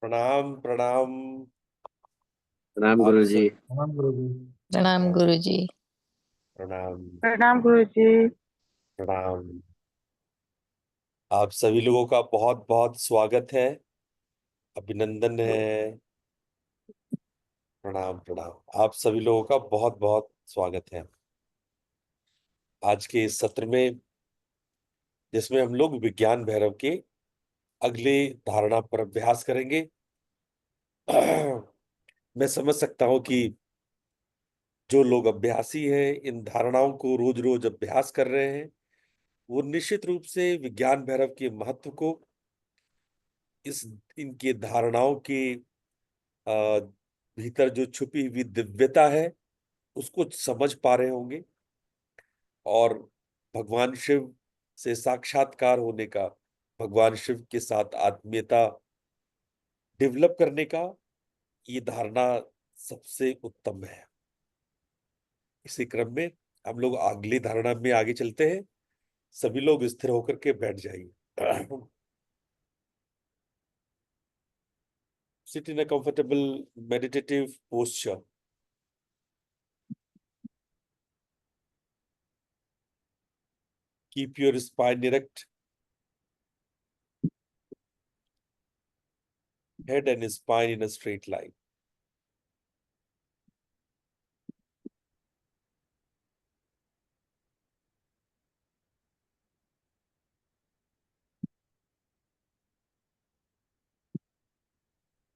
प्रणाम प्रणाम। प्रणाम आप गुरु जी। सब प्रणाम गुरु जी। प्रणाम गुरु जी। प्रणाम प्रणाम गुरुजी। प्रणाम। आप सभी लोगों का बहुत बहुत स्वागत है, अभिनंदन है। प्रणाम प्रणाम। आप सभी लोगों का बहुत बहुत स्वागत है आज के इस सत्र में, जिसमें हम लोग विज्ञान भैरव के अगले धारणा पर अभ्यास करेंगे। मैं समझ सकता हूं कि जो लोग अभ्यासी हैं, इन धारणाओं को रोज रोज अभ्यास कर रहे हैं, वो निश्चित रूप से विज्ञान भैरव के महत्व को, इस इनके धारणाओं के अ, भीतर जो छुपी हुई दिव्यता है, उसको समझ पा रहे होंगे। और भगवान शिव से साक्षात्कार होने का, भगवान शिव के साथ आत्मीयता डेवलप करने का, ये धारणा सबसे उत्तम है। इसी क्रम में हम लोग अगली धारणा में आगे चलते हैं। सभी लोग स्थिर होकर के बैठ जाइए। Sit in a comfortable meditative posture. Keep your spine erect, head and spine in a straight line.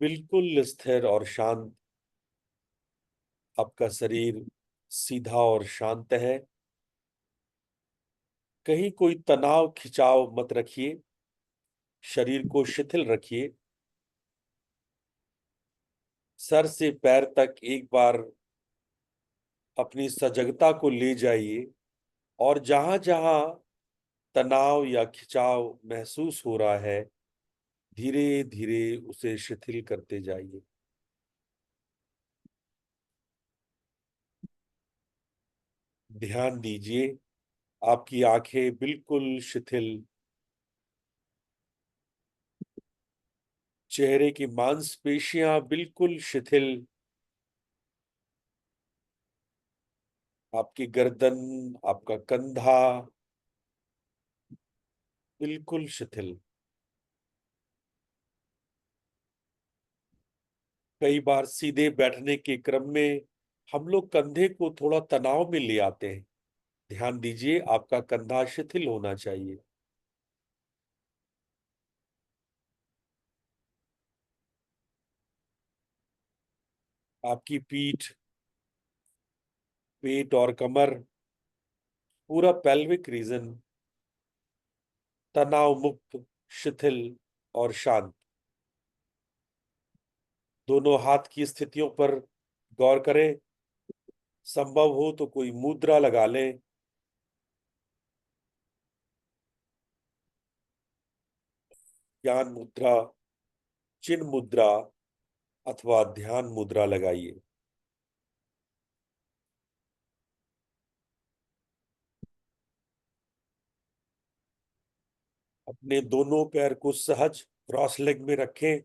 बिल्कुल स्थिर और शांत आपका शरीर सीधा और शांत है। कहीं कोई तनाव खिंचाव मत रखिए, शरीर को शिथिल रखिए। सर से पैर तक एक बार अपनी सजगता को ले जाइए, और जहां जहां तनाव या खिंचाव महसूस हो रहा है, धीरे धीरे उसे शिथिल करते जाइए। ध्यान दीजिए, आपकी आंखें बिल्कुल शिथिल, चेहरे की मांसपेशियां बिल्कुल शिथिल, आपकी गर्दन, आपका कंधा बिल्कुल शिथिल। कई बार सीधे बैठने के क्रम में हम लोग कंधे को थोड़ा तनाव में ले आते हैं। ध्यान दीजिए, आपका कंधा शिथिल होना चाहिए। आपकी पीठ, पेट और कमर, पूरा पेल्विक रीजन तनाव मुक्त, शिथिल और शांत। दोनों हाथ की स्थितियों पर गौर करें। संभव हो तो कोई मुद्रा लगा लें। ज्ञान मुद्रा, चिन्ह मुद्रा अथवा ध्यान मुद्रा लगाइए। अपने दोनों पैर को सहज क्रॉस लेग में रखें।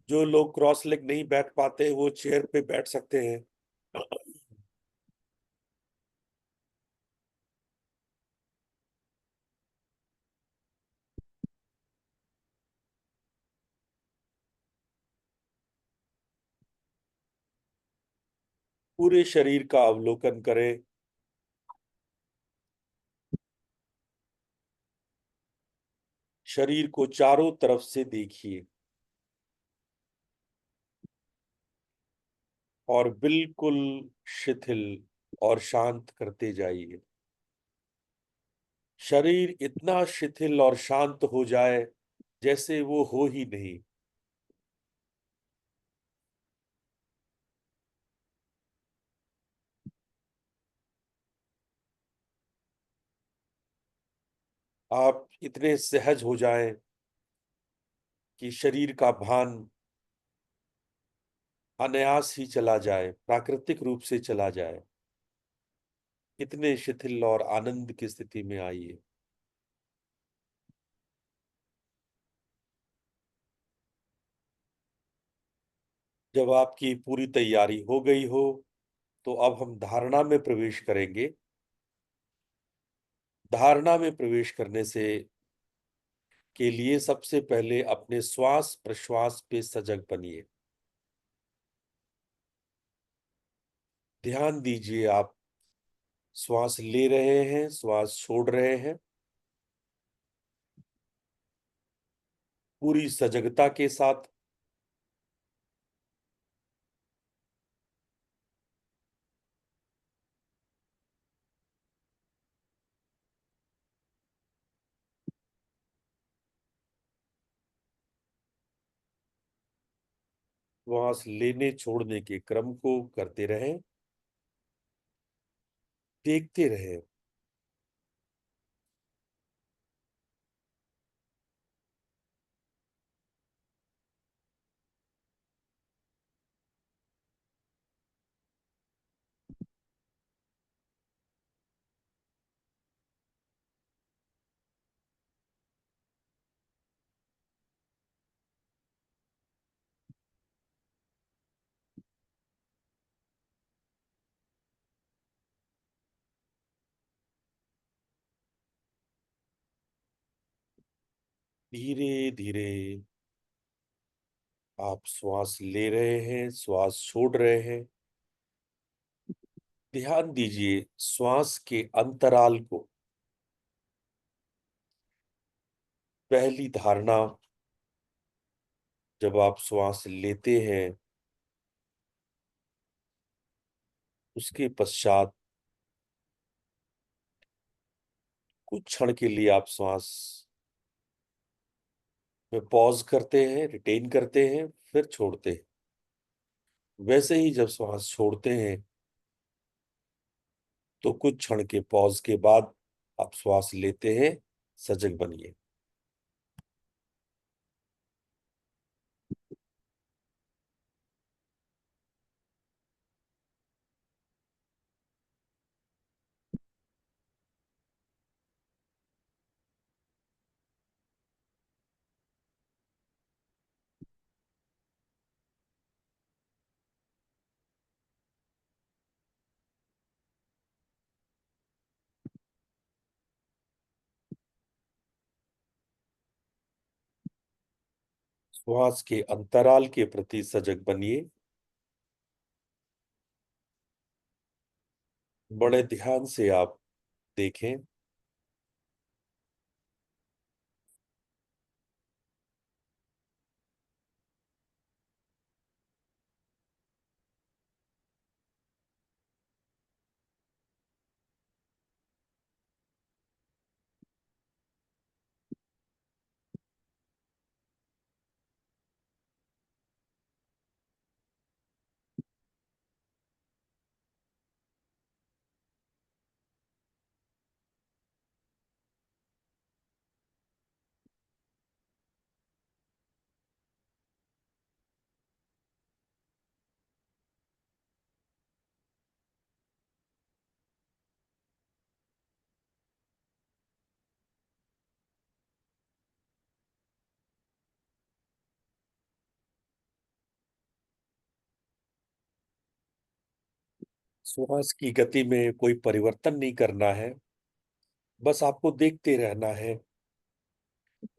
जो लोग क्रॉस लेग नहीं बैठ पाते वो चेयर पे बैठ सकते हैं। पूरे शरीर का अवलोकन करें। शरीर को चारों तरफ से देखिए और बिल्कुल शिथिल और शांत करते जाइए। शरीर इतना शिथिल और शांत हो जाए जैसे वो हो ही नहीं। आप इतने सहज हो जाएं कि शरीर का भान अनायास ही चला जाए, प्राकृतिक रूप से चला जाए। इतने शिथिल और आनंद की स्थिति में आइए। जब आपकी पूरी तैयारी हो गई हो तो अब हम धारणा में प्रवेश करेंगे। धारणा में प्रवेश करने से के लिए सबसे पहले अपने श्वास प्रश्वास पे सजग बनिए। ध्यान दीजिए आप श्वास ले रहे हैं, श्वास छोड़ रहे हैं। पूरी सजगता के साथ श्वास लेने छोड़ने के क्रम को करते रहें। देखते रहें। धीरे धीरे आप श्वास ले रहे हैं, श्वास छोड़ रहे हैं। ध्यान दीजिए श्वास के अंतराल को। पहली धारणा, जब आप श्वास लेते हैं उसके पश्चात कुछ क्षण के लिए आप श्वास में पॉज करते हैं, रिटेन करते हैं, फिर छोड़ते हैं। वैसे ही जब श्वास छोड़ते हैं तो कुछ क्षण के पॉज के बाद आप श्वास लेते हैं। सजग बनिए। श्वास के अंतराल के प्रति सजग बनिए। बड़े ध्यान से आप देखें। श्वास की गति में कोई परिवर्तन नहीं करना है। बस आपको देखते रहना है।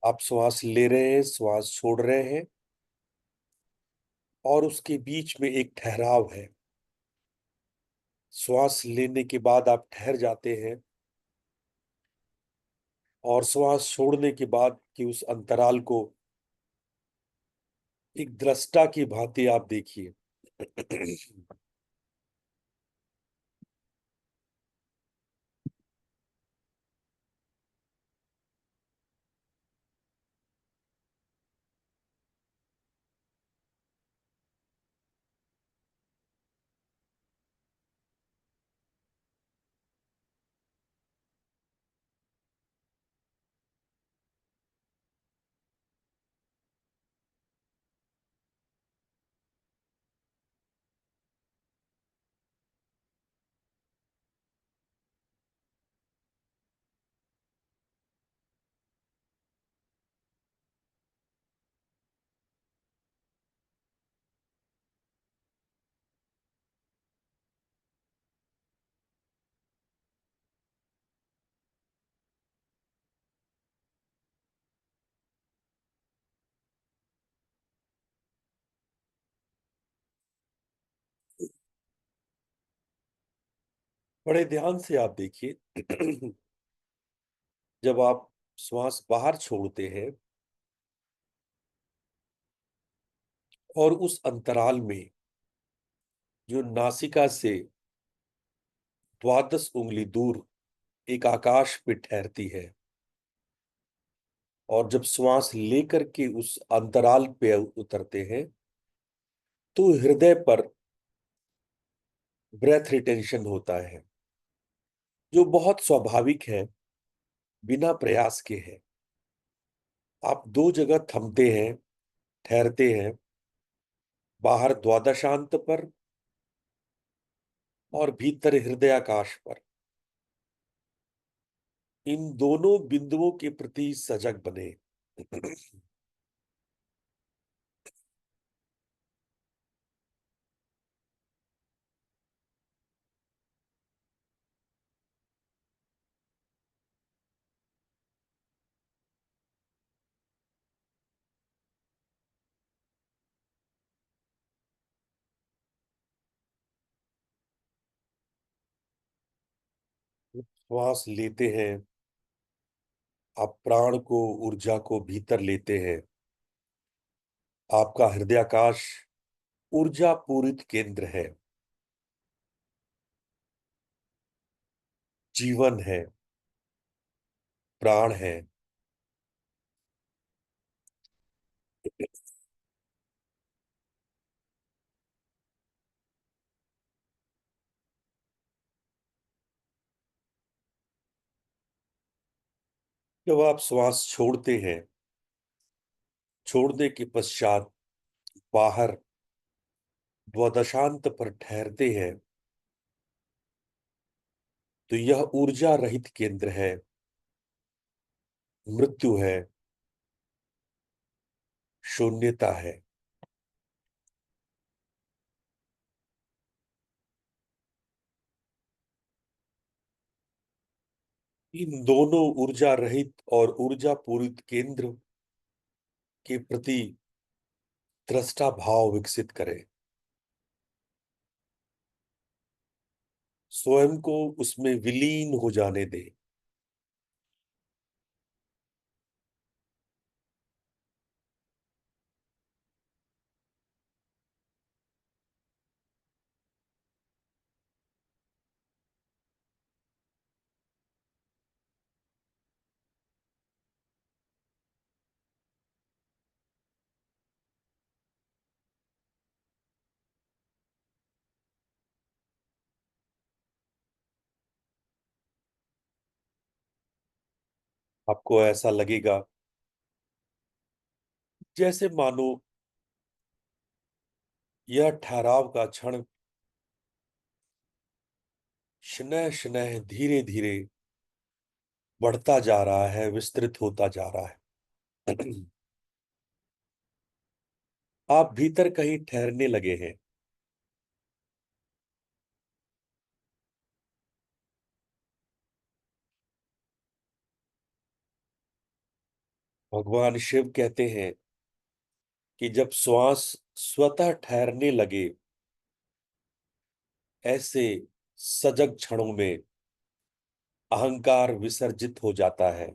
आप श्वास ले रहे हैं, श्वास छोड़ रहे हैं, और उसके बीच में एक ठहराव है। श्वास लेने के बाद आप ठहर जाते हैं, और श्वास छोड़ने के बाद की उस अंतराल को एक दृष्टा की भांति आप देखिए। बड़े ध्यान से आप देखिए। जब आप श्वास बाहर छोड़ते हैं, और उस अंतराल में जो नासिका से द्वादश उंगली दूर एक आकाश पे ठहरती है, और जब श्वास लेकर के उस अंतराल पे उतरते हैं, तो हृदय पर ब्रेथ रिटेंशन होता है, जो बहुत स्वाभाविक है, बिना प्रयास के है। आप दो जगह थमते हैं, ठहरते हैं, बाहर द्वादशांत पर और भीतर हृदयाकाश पर। इन दोनों बिंदुओं के प्रति सजग बने। श्वास लेते हैं, आप प्राण को, ऊर्जा को भीतर लेते हैं। आपका हृदयाकाश ऊर्जा पूरित केंद्र है, जीवन है, प्राण है। जब आप श्वास छोड़ते हैं, छोड़ने के पश्चात बाहर द्वादशांत पर ठहरते हैं, तो यह ऊर्जा रहित केंद्र है, मृत्यु है, शून्यता है। इन दोनों ऊर्जा रहित और ऊर्जा पूरित केंद्र के प्रति दृष्टा भाव विकसित करें। स्वयं को उसमें विलीन हो जाने दें। आपको ऐसा लगेगा जैसे मानो यह ठहराव का क्षण शनैः शनैः धीरे धीरे बढ़ता जा रहा है, विस्तृत होता जा रहा है। आप भीतर कहीं ठहरने लगे हैं। भगवान शिव कहते हैं कि जब श्वास स्वतः ठहरने लगे, ऐसे सजग क्षणों में अहंकार विसर्जित हो जाता है।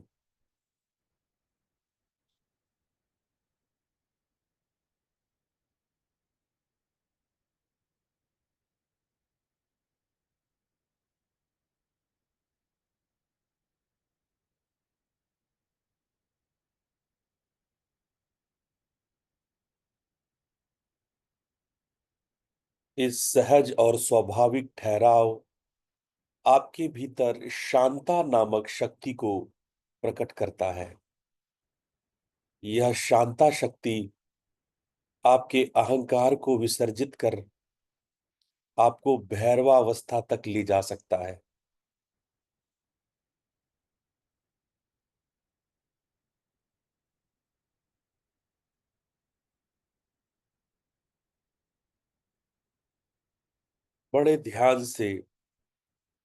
इस सहज और स्वाभाविक ठहराव आपके भीतर शांता नामक शक्ति को प्रकट करता है। यह शांता शक्ति आपके अहंकार को विसर्जित कर आपको भैरवावस्था तक ले जा सकता है। बड़े ध्यान से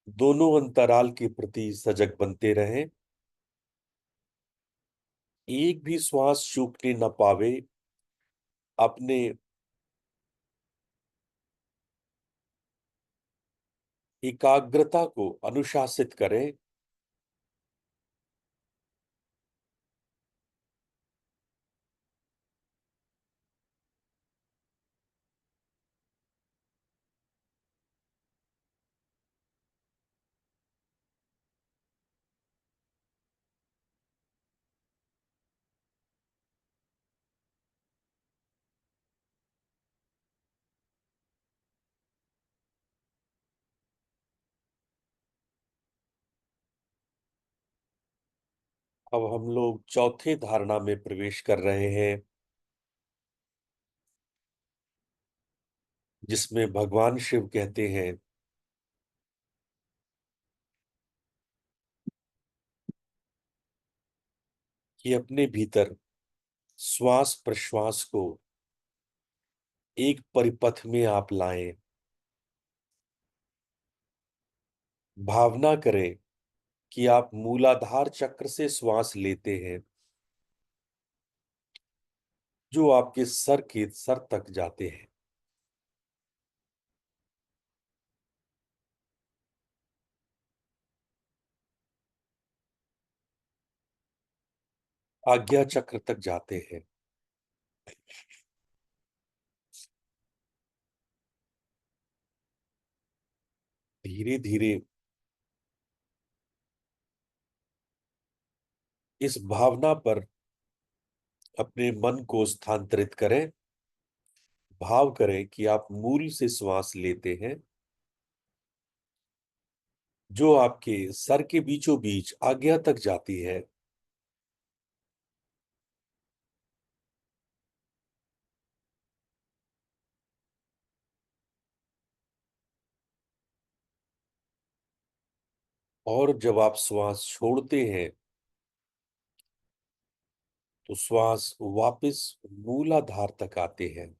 दोनों अंतराल के प्रति सजग बनते रहें। एक भी श्वास चूकने न पावे। अपने एकाग्रता को अनुशासित करें। अब हम लोग चौथे धारणा में प्रवेश कर रहे हैं, जिसमें भगवान शिव कहते हैं कि अपने भीतर श्वास प्रश्वास को एक परिपथ में आप लाएं। भावना करें कि आप मूलाधार चक्र से श्वास लेते हैं, जो आपके सर के सर तक जाते हैं। आज्ञा चक्र तक जाते हैं। धीरे धीरे इस भावना पर अपने मन को स्थानांतरित करें। भाव करें कि आप मूल से श्वास लेते हैं, जो आपके सर के बीचों बीच आज्ञा तक जाती है। और जब आप श्वास छोड़ते हैं, तो श्वास वापस मूलाधार तक आते हैं।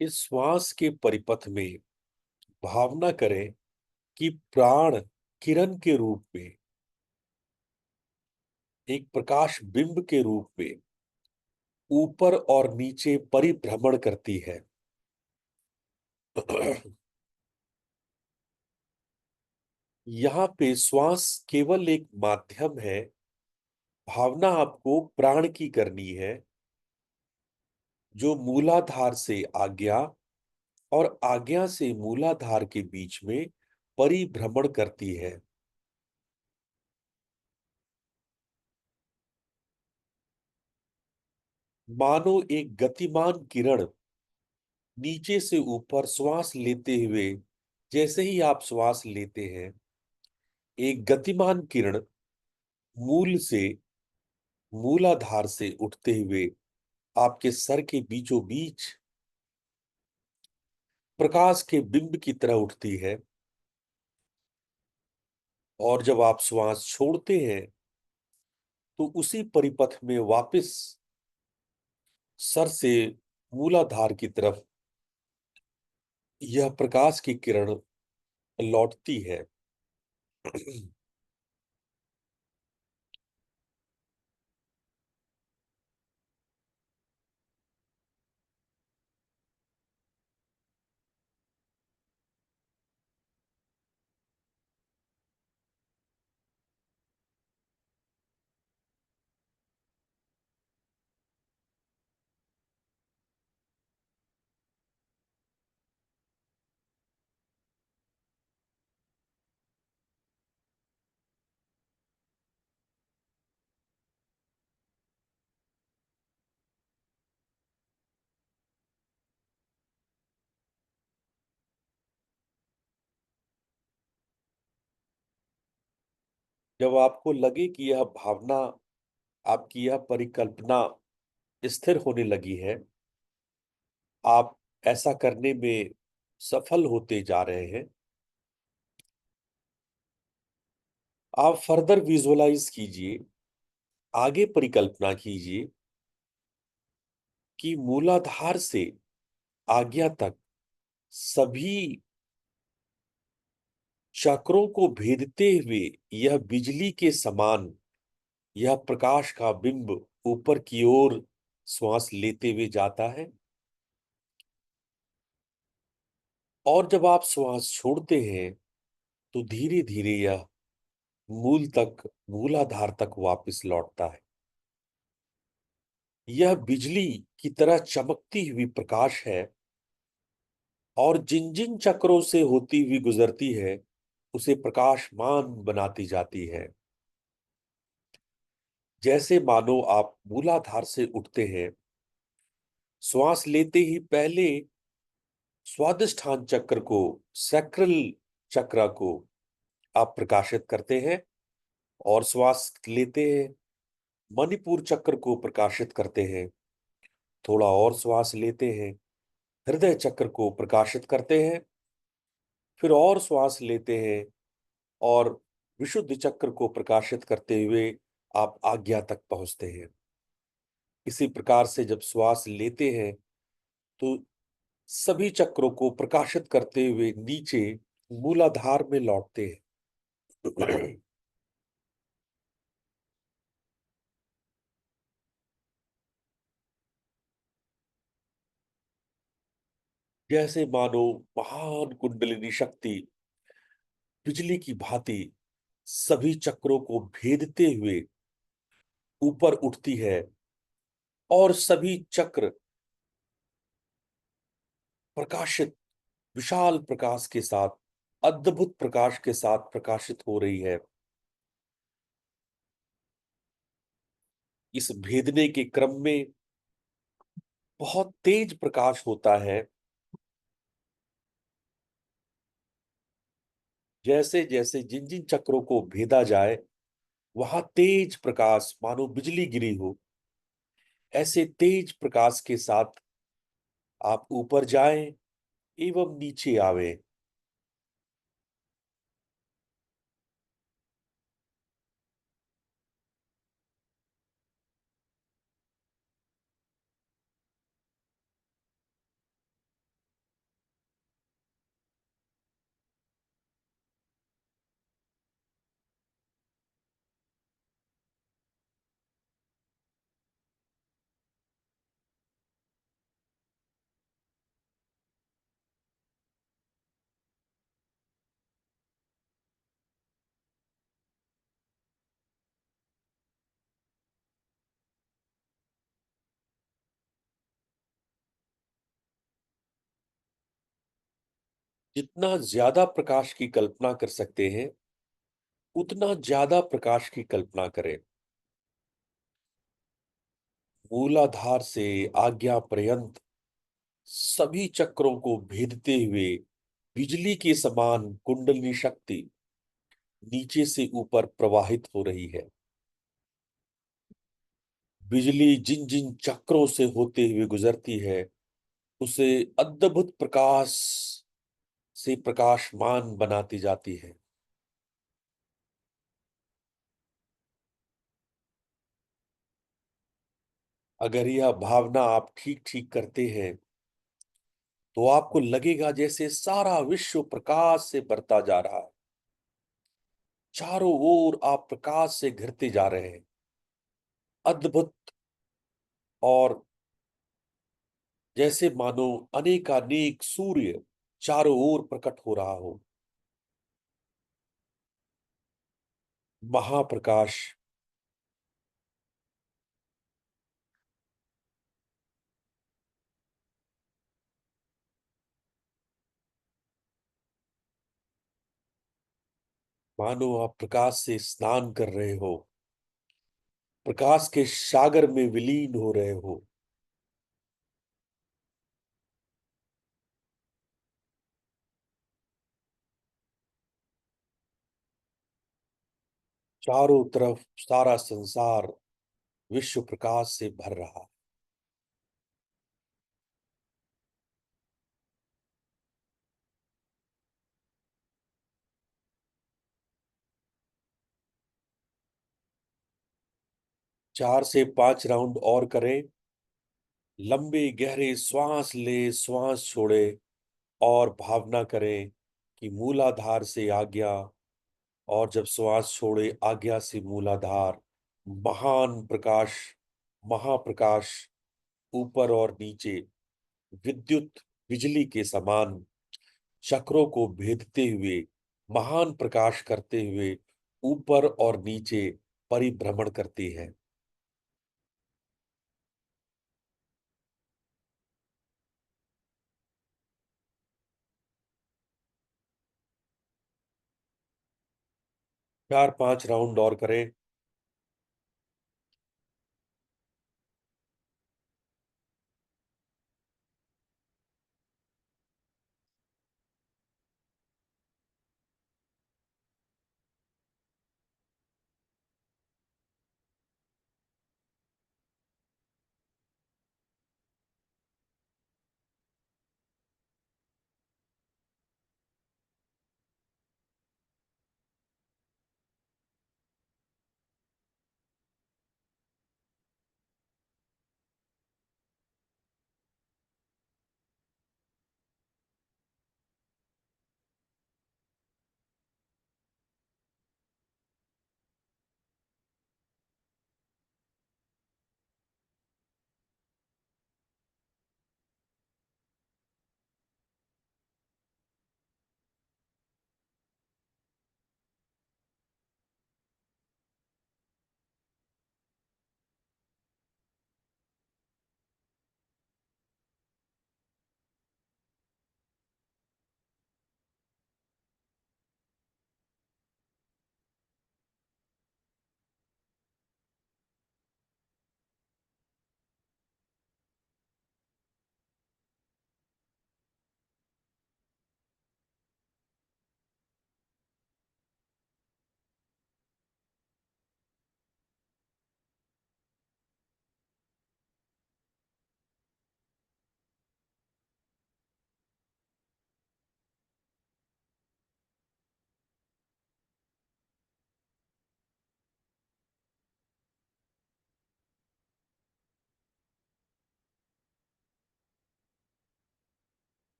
इस श्वास के परिपथ में भावना करें कि प्राण किरण के रूप में, एक प्रकाश बिंब के रूप में ऊपर और नीचे परिभ्रमण करती है। यहाँ पे श्वास केवल एक माध्यम है। भावना आपको प्राण की करनी है, जो मूलाधार से आज्ञा और आज्ञा से मूलाधार के बीच में परिभ्रमण करती है। मानो एक गतिमान किरण नीचे से ऊपर श्वास लेते हुए, जैसे ही आप श्वास लेते हैं, एक गतिमान किरण मूल से मूलाधार से उठते हुए आपके सर के बीचों बीच प्रकाश के बिंब की तरह उठती है। और जब आप श्वास छोड़ते हैं, तो उसी परिपथ में वापस सर से मूलाधार की तरफ यह प्रकाश की किरण लौटती है। जब आपको लगे कि यह भावना, आपकी यह परिकल्पना स्थिर होने लगी है, आप ऐसा करने में सफल होते जा रहे हैं, आप फर्दर विजुअलाइज कीजिए, आगे परिकल्पना कीजिए कि मूलाधार से आज्ञा तक सभी चक्रों को भेदते हुए यह बिजली के समान यह प्रकाश का बिंब ऊपर की ओर श्वास लेते हुए जाता है। और जब आप श्वास छोड़ते हैं तो धीरे धीरे यह मूलाधार तक वापस लौटता है। यह बिजली की तरह चमकती हुई प्रकाश है, और जिन जिन चक्रों से होती हुई गुजरती है उसे प्रकाशमान बनाती जाती है। जैसे मानो आप मूलाधार से उठते हैं, श्वास लेते ही पहले स्वादिष्ठान चक्र को, सैक्रल चक्र को आप प्रकाशित करते हैं, और श्वास लेते हैं मणिपुर चक्र को प्रकाशित करते हैं, थोड़ा और श्वास लेते हैं हृदय चक्र को प्रकाशित करते हैं, फिर और श्वास लेते हैं और विशुद्ध चक्र को प्रकाशित करते हुए आप आज्ञा तक पहुंचते हैं। इसी प्रकार से जब श्वास लेते हैं तो सभी चक्रों को प्रकाशित करते हुए नीचे मूलाधार में लौटते हैं। जैसे मानो महान कुंडलिनी शक्ति बिजली की भांति सभी चक्रों को भेदते हुए ऊपर उठती है, और सभी चक्र प्रकाशित, विशाल प्रकाश के साथ, अद्भुत प्रकाश के साथ प्रकाशित हो रही है। इस भेदने के क्रम में बहुत तेज प्रकाश होता है। जैसे जैसे जिन जिन चक्रों को भेदा जाए वहां तेज प्रकाश मानो बिजली गिरी हो, ऐसे तेज प्रकाश के साथ आप ऊपर जाएं एवं नीचे आवे। जितना ज्यादा प्रकाश की कल्पना कर सकते हैं उतना ज्यादा प्रकाश की कल्पना करें। मूलाधार से आज्ञा पर्यंत सभी चक्रों को भेदते हुए बिजली के समान कुंडलिनी शक्ति नीचे से ऊपर प्रवाहित हो रही है। बिजली जिन जिन चक्रों से होते हुए गुजरती है उसे अद्भुत प्रकाश से प्रकाशमान बनाती जाती है। अगर यह भावना आप ठीक ठीक करते हैं तो आपको लगेगा जैसे सारा विश्व प्रकाश से बरता जा रहा है। चारों ओर आप प्रकाश से घिरते जा रहे हैं। अद्भुत। और जैसे मानो अनेकानेक सूर्य चारों ओर प्रकट हो रहा हो। महाप्रकाश। मानो आप प्रकाश से स्नान कर रहे हो, प्रकाश के सागर में विलीन हो रहे हो। चारों तरफ सारा संसार विश्व प्रकाश से भर रहा है। 4 से 5 राउंड और करें। लंबे गहरे श्वास ले, श्वास छोड़े, और भावना करें कि मूलाधार से आज्ञा, और जब श्वास छोड़े आज्ञा से मूलाधार, महान प्रकाश, महाप्रकाश ऊपर और नीचे विद्युत बिजली के समान चक्रों को भेदते हुए, महान प्रकाश करते हुए ऊपर और नीचे परिभ्रमण करती है। 4 5 राउंड और करें।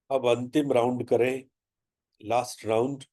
अब अंतिम राउंड करें, लास्ट राउंड।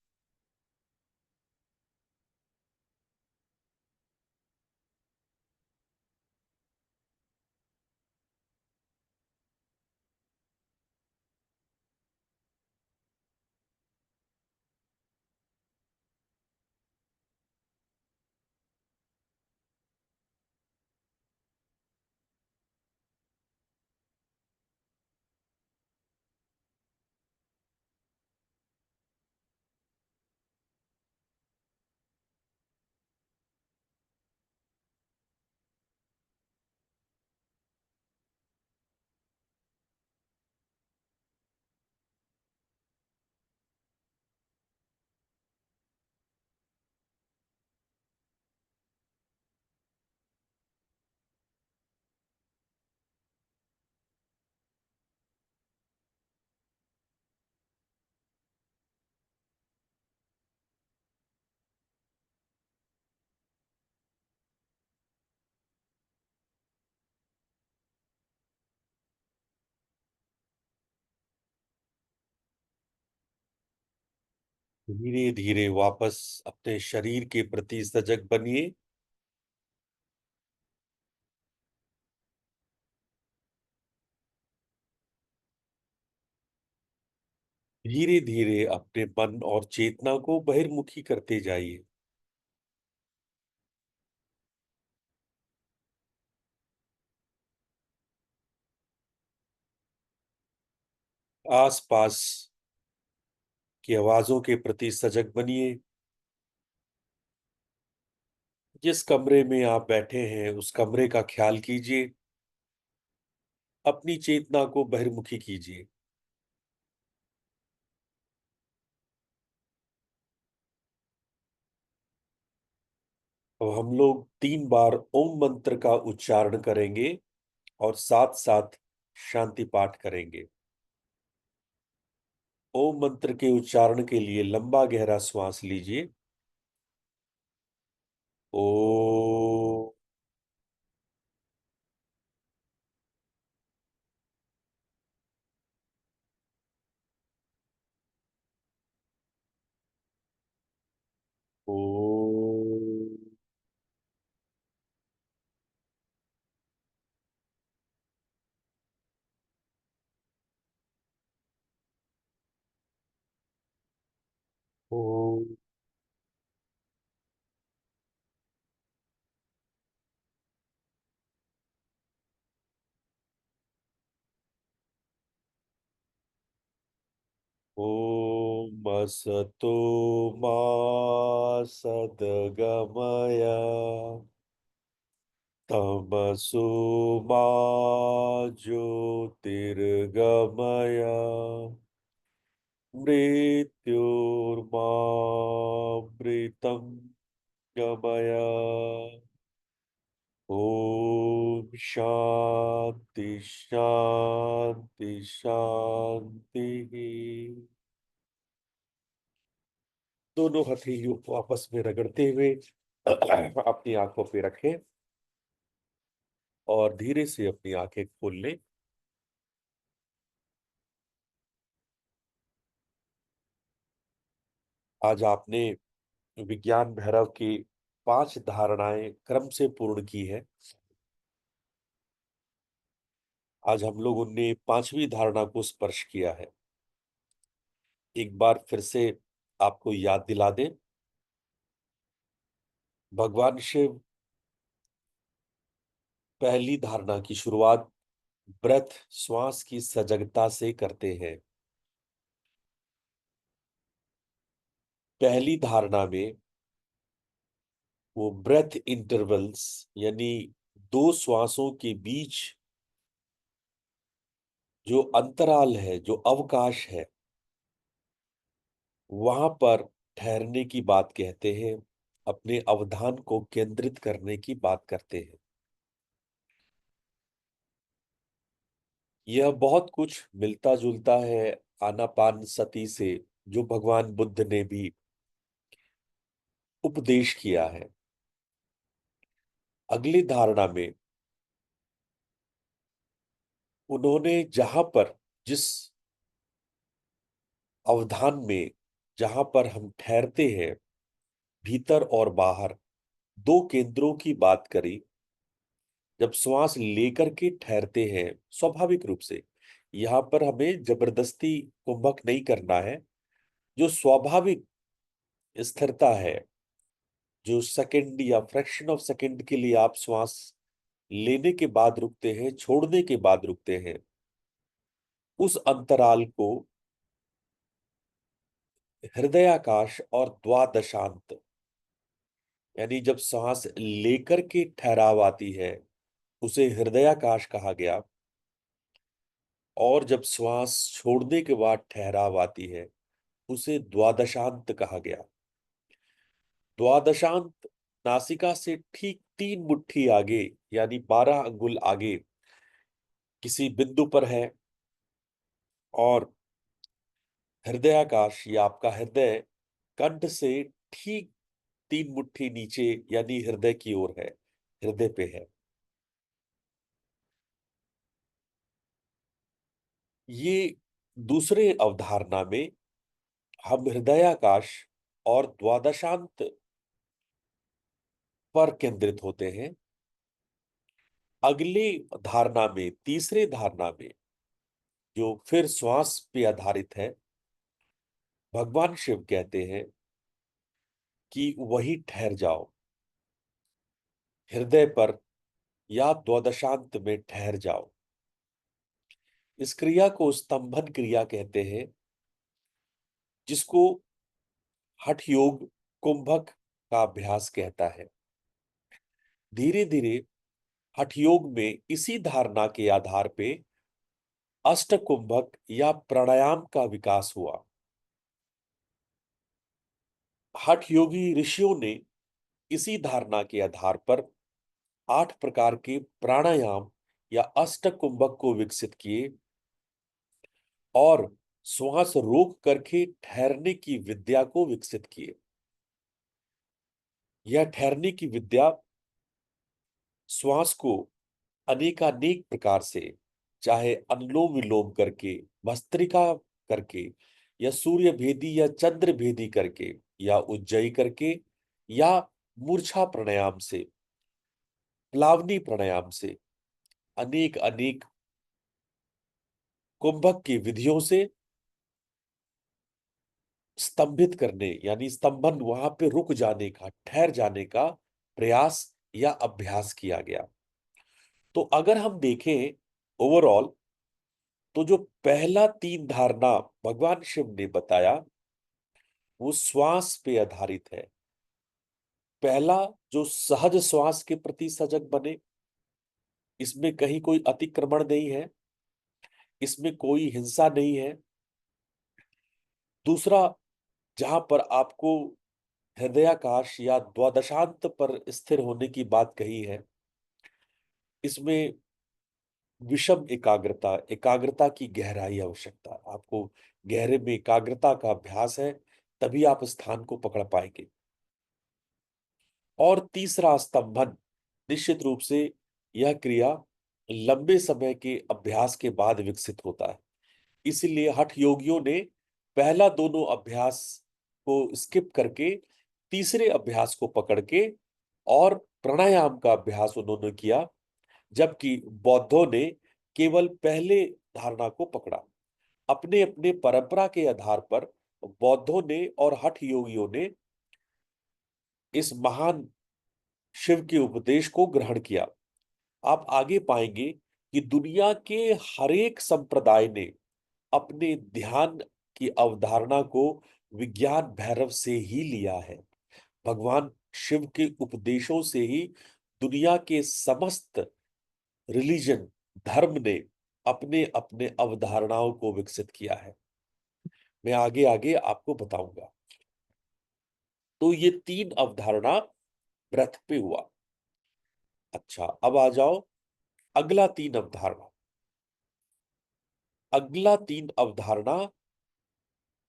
धीरे धीरे वापस अपने शरीर के प्रति सजग बनिए। धीरे धीरे अपने मन और चेतना को बहिर्मुखी करते जाइए। आसपास की आवाजों के प्रति सजग बनिए। जिस कमरे में आप बैठे हैं उस कमरे का ख्याल कीजिए। अपनी चेतना को बहिर्मुखी कीजिए। अब हम लोग 3 बार ओम मंत्र का उच्चारण करेंगे और साथ साथ शांति पाठ करेंगे। ओम मंत्र के उच्चारण के लिए लंबा गहरा श्वास लीजिए। ओ। ओ। ओ। ओम असतो मा सद्गमय तमसो मा ज्योतिर्गमय मृत्युर्मामृतं गमय। ओम शांति शांति शांति। दोनों हथेलियों को आपस में रगड़ते हुए अपनी आंखों पे रखें और धीरे से अपनी आंखें खोल लें। आज आपने विज्ञान भैरव की 5 धारणाएं क्रम से पूर्ण की है। आज हम लोग उनने 5वीं धारणा को स्पर्श किया है। एक बार फिर से आपको याद दिला दें। भगवान शिव पहली धारणा की शुरुआत ब्रेथ श्वास की सजगता से करते हैं। पहली धारणा में वो ब्रेथ इंटरवल्स यानी 2 श्वासों के बीच जो अंतराल है, जो अवकाश है, वहां पर ठहरने की बात कहते हैं। अपने अवधान को केंद्रित करने की बात करते हैं। यह बहुत कुछ मिलता जुलता है आनापान सती से, जो भगवान बुद्ध ने भी उपदेश किया है। अगली धारणा में उन्होंने जहां पर जिस अवधान में जहां पर हम ठहरते हैं, भीतर और बाहर 2 केंद्रों की बात करी। जब श्वास लेकर के ठहरते हैं स्वाभाविक रूप से, यहां पर हमें जबरदस्ती कुंभक नहीं करना है। जो स्वाभाविक स्थिरता है, जो सेकंड या फ्रैक्शन ऑफ सेकंड के लिए आप श्वास लेने के बाद रुकते हैं, छोड़ने के बाद रुकते हैं, उस अंतराल को हृदयाकाश और द्वादशांत, यानी जब सांस लेकर के ठहराव आती है उसे हृदयाकाश कहा गया, और जब श्वास छोड़ने के बाद ठहराव आती है उसे द्वादशांत कहा गया। द्वादशांत नासिका से ठीक 3 मुट्ठी आगे, यानी 12 अंगुल आगे किसी बिंदु पर है, और हृदयाकाश या आपका हृदय कंठ से ठीक 3 मुट्ठी नीचे यानी हृदय की ओर है, हृदय पे है। ये दूसरे अवधारणा में हम हृदयाकाश और द्वादशांत पर केंद्रित होते हैं। अगली धारणा में, तीसरे धारणा में, जो फिर श्वास पे आधारित है, भगवान शिव कहते हैं कि वही ठहर जाओ, हृदय पर या द्वादशांत में ठहर जाओ। इस क्रिया को स्तंभन क्रिया कहते हैं, जिसको हठ योग कुंभक का अभ्यास कहता है। धीरे धीरे हठ योग में इसी धारणा के आधार पे अष्ट कुंभक या प्राणायाम का विकास हुआ। हठ योगी ऋषियों ने इसी धारणा के आधार पर 8 प्रकार के प्राणायाम या अष्ट कुंभक को विकसित किए और श्वास रोक करके ठहरने की विद्या को विकसित किए। यह ठहरने की विद्या श्वास को अनेकानेक प्रकार से, चाहे अनुलोम विलोम करके, भस्त्रिका करके, या सूर्य भेदी या चंद्र भेदी करके, या उज्जयी करके, या मूर्छा प्राणायाम से, प्लावनी प्राणायाम से, अनेक अनेक कुंभक की विधियों से स्तंभित करने, यानी स्तंभन, वहां पे रुक जाने का, ठहर जाने का प्रयास या अभ्यास किया गया। तो अगर हम देखें ओवरऑल, तो जो पहला 3 धारणा भगवान शिव ने बताया, वो श्वास पे आधारित है। पहला, जो सहज श्वास के प्रति सजग बने, इसमें कहीं कोई अतिक्रमण नहीं है, इसमें कोई हिंसा नहीं है। दूसरा, जहां पर आपको हृदयाकाश या द्वादशांत पर स्थिर होने की बात कही है, इसमें विषम एकाग्रता, एकाग्रता की गहराई आवश्यकता, आपको गहरे में एकाग्रता का अभ्यास है, तभी आप स्थान को पकड़ पाएंगे। और तीसरा, स्तंभन, निश्चित रूप से यह क्रिया लंबे समय के अभ्यास के बाद विकसित होता है। इसलिए हठ योगियों ने पहला दोनों अभ्यास को स्किप करके तीसरे अभ्यास को पकड़ के और प्राणायाम का अभ्यास उन्होंने किया, जबकि बौद्धों ने केवल पहले धारणा को पकड़ा। अपने अपने परंपरा के आधार पर बौद्धों ने और हठ योगियों ने इस महान शिव के उपदेश को ग्रहण किया। आप आगे पाएंगे कि दुनिया के हर एक संप्रदाय ने अपने ध्यान की अवधारणा को विज्ञान भैरव से ही लिया है। भगवान शिव के उपदेशों से ही दुनिया के समस्त रिलीजन, धर्म ने अपने अपने अवधारणाओं को विकसित किया है। मैं आगे आगे आपको बताऊंगा। तो ये 3 अवधारणा व्रत पे हुआ। अच्छा, अब आ जाओ अगला 3 अवधारणा। अगला 3 अवधारणा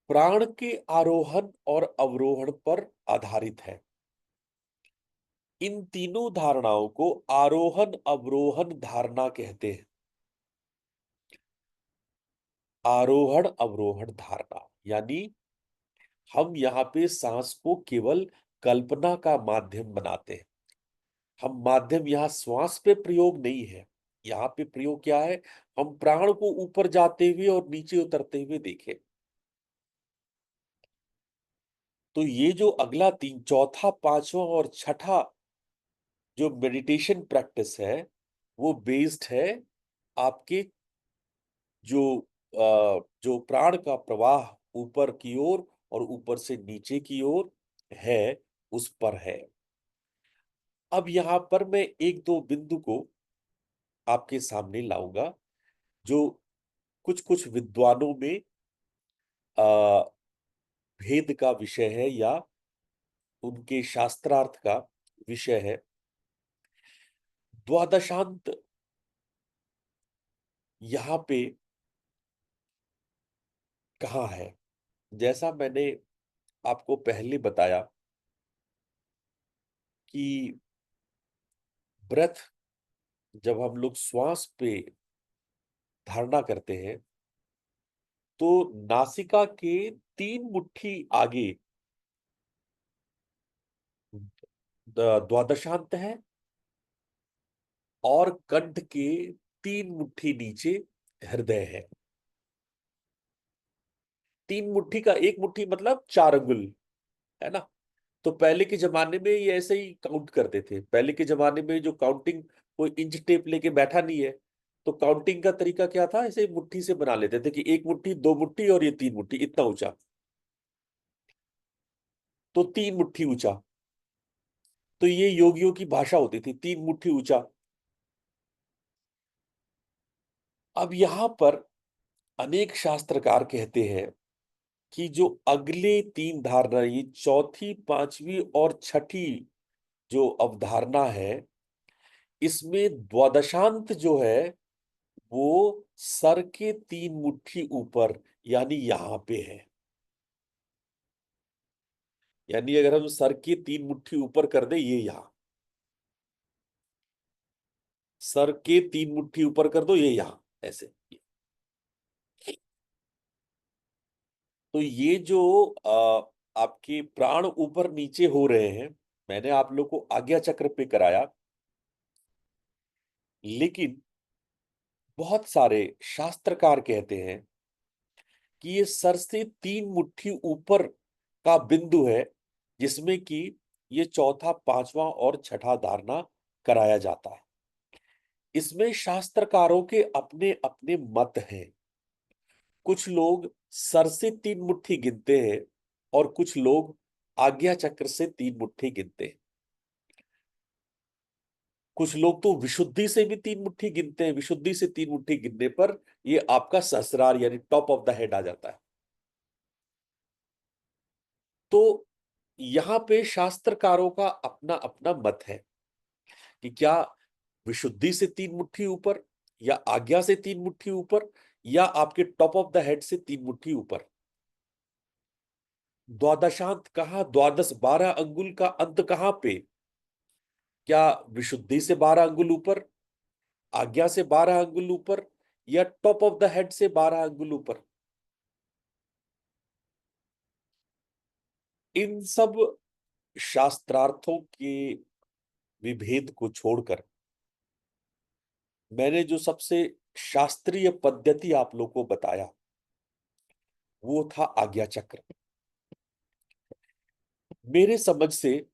प्राण के आरोहण और अवरोहण पर आधारित है। इन तीनों धारणाओं को आरोहण अवरोहण धारणा कहते हैं। आरोहण अवरोहण धारणा यानी हम यहाँ पे सांस को केवल कल्पना का माध्यम बनाते हैं। हम माध्यम यहाँ श्वास पे प्रयोग नहीं है। यहाँ पे प्रयोग क्या है? हम प्राण को ऊपर जाते हुए और नीचे उतरते हुए देखें। तो ये जो अगला 3, चौथा, पांचवा और छठा जो मेडिटेशन प्रैक्टिस है, वो बेस्ड है आपके जो जो प्राण का प्रवाह ऊपर की ओर और ऊपर से नीचे की ओर है, उस पर है। अब यहां पर मैं एक दो बिंदु को आपके सामने लाऊंगा, जो कुछ कुछ विद्वानों में आ, भेद का विषय है या उनके शास्त्रार्थ का विषय है। द्वादशांत यहाँ पे कहाँ है? जैसा मैंने आपको पहले बताया कि ब्रेथ, जब हम लोग श्वास पे धारणा करते हैं, तो नासिका के 3 मुट्ठी आगे द्वादशांत है, और कंठ के 3 मुट्ठी नीचे हृदय है। 3 मुट्ठी का 1 मुट्ठी मतलब 4 अंगुल, है ना। तो पहले के जमाने में ये ऐसे ही काउंट करते थे। पहले के जमाने में जो काउंटिंग, कोई इंच टेप लेके बैठा नहीं है, तो काउंटिंग का तरीका क्या था, ऐसे मुट्ठी से बना लेते थे कि 1 मुट्ठी, 2 मुट्ठी और ये 3 मुट्ठी, इतना ऊंचा। तो 3 मुट्ठी ऊंचा, तो ये योगियों की भाषा होती थी, 3 मुट्ठी ऊंचा। अब यहां पर अनेक शास्त्रकार कहते हैं कि जो अगले 3 धारणा, ये चौथी, पांचवी और छठी जो अवधारणा है, इसमें द्वादशांत जो है वो सर के 3 मुट्ठी ऊपर, यानी यहां पे है। यानी अगर हम सर के 3 मुट्ठी ऊपर कर दे, ये यहां, सर के 3 मुट्ठी ऊपर कर दो, ये यहां, ऐसे। तो ये जो आपके प्राण ऊपर नीचे हो रहे हैं, मैंने आप लोग को आज्ञा चक्र पे कराया, लेकिन बहुत सारे शास्त्रकार कहते हैं कि ये सर से 3 मुट्ठी ऊपर का बिंदु है, जिसमें कि ये चौथा, पांचवा और छठा धारणा कराया जाता है। इसमें शास्त्रकारों के अपने अपने मत हैं। कुछ लोग सर से 3 मुट्ठी गिनते हैं, और कुछ लोग आज्ञा चक्र से 3 मुट्ठी गिनते हैं। कुछ लोग तो विशुद्धि से भी 3 मुट्ठी गिनते हैं। विशुद्धि से 3 मुट्ठी गिनने पर ये आपका सहस्रार यानी टॉप ऑफ द हेड आ जाता है। तो यहां पे शास्त्रकारों का अपना अपना मत है कि क्या विशुद्धि से 3 मुट्ठी ऊपर, या आज्ञा से 3 मुट्ठी ऊपर, या आपके टॉप ऑफ द हेड से 3 मुट्ठी ऊपर। द्वादशांत कहाँ, द्वादश 12 अंगुल का अंत कहां पे, क्या विशुद्धि से 12 अंगुल ऊपर, आज्ञा से 12 अंगुल ऊपर, या टॉप ऑफ द हेड से 12 अंगुल ऊपर। इन सब शास्त्रार्थों के विभेद को छोड़कर मैंने जो सबसे शास्त्रीय पद्धति आप लोग को बताया, वो था आज्ञा चक्र। मेरे समझ से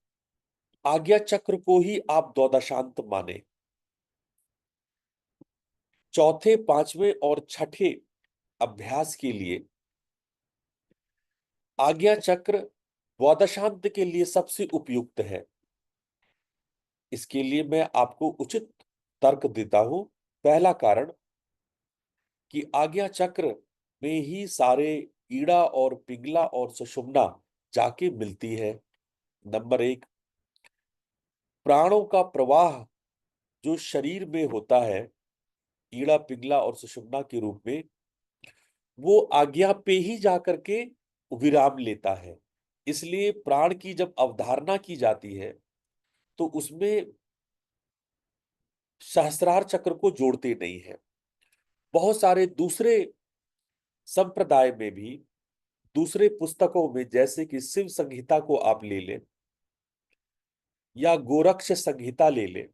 आज्ञा चक्र को ही आप द्वादशांत माने। चौथे, पांचवें और छठे अभ्यास के लिए आज्ञा चक्र द्वादशांत के लिए सबसे उपयुक्त है। इसके लिए मैं आपको उचित तर्क देता हूं। पहला कारण कि आज्ञा चक्र में ही सारे ईड़ा और पिंगला और सुषुम्ना जाके मिलती है। नंबर 1, प्राणों का प्रवाह जो शरीर में होता है, ईड़ा, पिंगला और सुषुम्ना के रूप में, वो आज्ञा पे ही जाकर के विराम लेता है। इसलिए प्राण की जब अवधारणा की जाती है, तो उसमें सहस्रार चक्र को जोड़ते नहीं है। बहुत सारे दूसरे संप्रदाय में भी, दूसरे पुस्तकों में, जैसे कि शिव संहिता को आप ले लें, या गोरक्ष संहिता ले लें,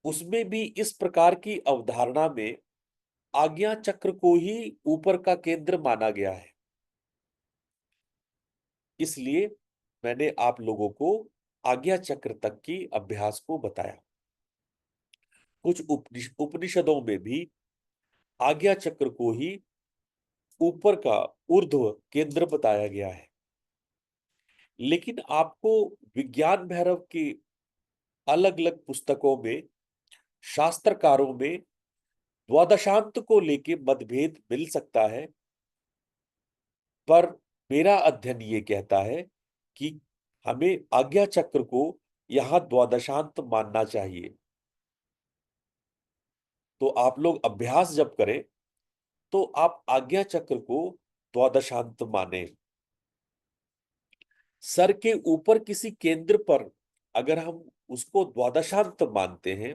उसमें भी इस प्रकार की अवधारणा में आज्ञा चक्र को ही ऊपर का केंद्र माना गया है। इसलिए मैंने आप लोगों को आज्ञा चक्र तक की अभ्यास को बताया। कुछ उपनिषदों में भी आज्ञा चक्र को ही ऊपर का ऊर्ध्व केंद्र बताया गया है। लेकिन आपको विज्ञान भैरव के अलग अलग पुस्तकों में, शास्त्रकारों में द्वादशांत को लेके मतभेद मिल सकता है, पर मेरा अध्ययन ये कहता है कि हमें आज्ञा चक्र को यहां द्वादशांत मानना चाहिए। तो आप लोग अभ्यास जब करें, तो आप आज्ञा चक्र को द्वादशांत माने। सर के ऊपर किसी केंद्र पर अगर हम उसको द्वादशांत मानते हैं,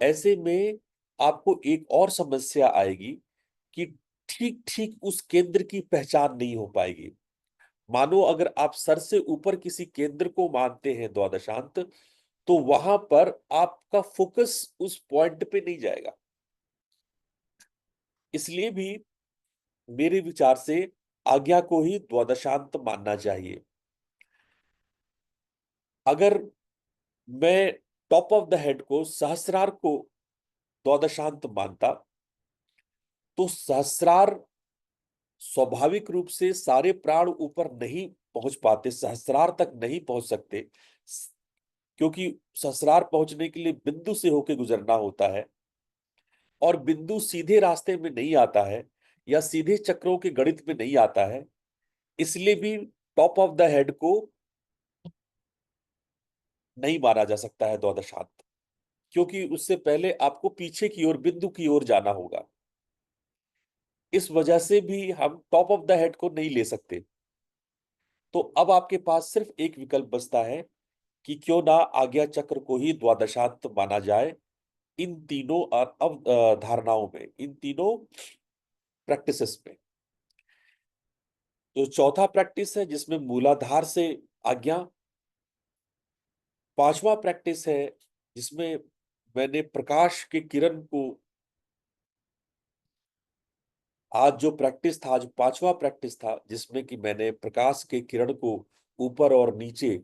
ऐसे में आपको एक और समस्या आएगी कि ठीक ठीक उस केंद्र की पहचान नहीं हो पाएगी। मानो अगर आप सर से ऊपर किसी केंद्र को मानते हैं द्वादशांत, तो वहां पर आपका फोकस उस पॉइंट पे नहीं जाएगा। इसलिए भी मेरे विचार से आज्ञा को ही द्वादशांत मानना चाहिए। अगर मैं टॉप ऑफ द हेड को, सहस्रार को द्वादशांत मानता, तो सहस्रार स्वाभाविक रूप से सारे प्राण ऊपर नहीं पहुंच पाते, सहस्रार तक नहीं पहुंच सकते, क्योंकि सहस्रार पहुंचने के लिए बिंदु से होकर गुजरना होता है, और बिंदु सीधे रास्ते में नहीं आता है या सीधे चक्रों के गणित में नहीं आता है। इसलिए भी टॉप ऑफ द हेड को नहीं माना जा सकता है द्वादशांत, क्योंकि उससे पहले आपको पीछे की ओर, बिंदु की ओर जाना होगा। इस वजह से भी हम टॉप ऑफ द हेड को नहीं ले सकते। तो अब आपके पास सिर्फ एक विकल्प बचता है कि क्यों ना आज्ञा चक्र को ही द्वादशांत माना जाए, इन तीनों धारणाओं में, इन तीनों प्रैक्टिसेस में। तो चौथा प्रैक्टिस है जिसमें मूलाधार से आज्ञा, पांचवा प्रैक्टिस है जिसमें मैंने प्रकाश के किरण को, आज जो प्रैक्टिस था, आज पांचवा प्रैक्टिस था जिसमें कि मैंने प्रकाश के किरण को ऊपर और नीचे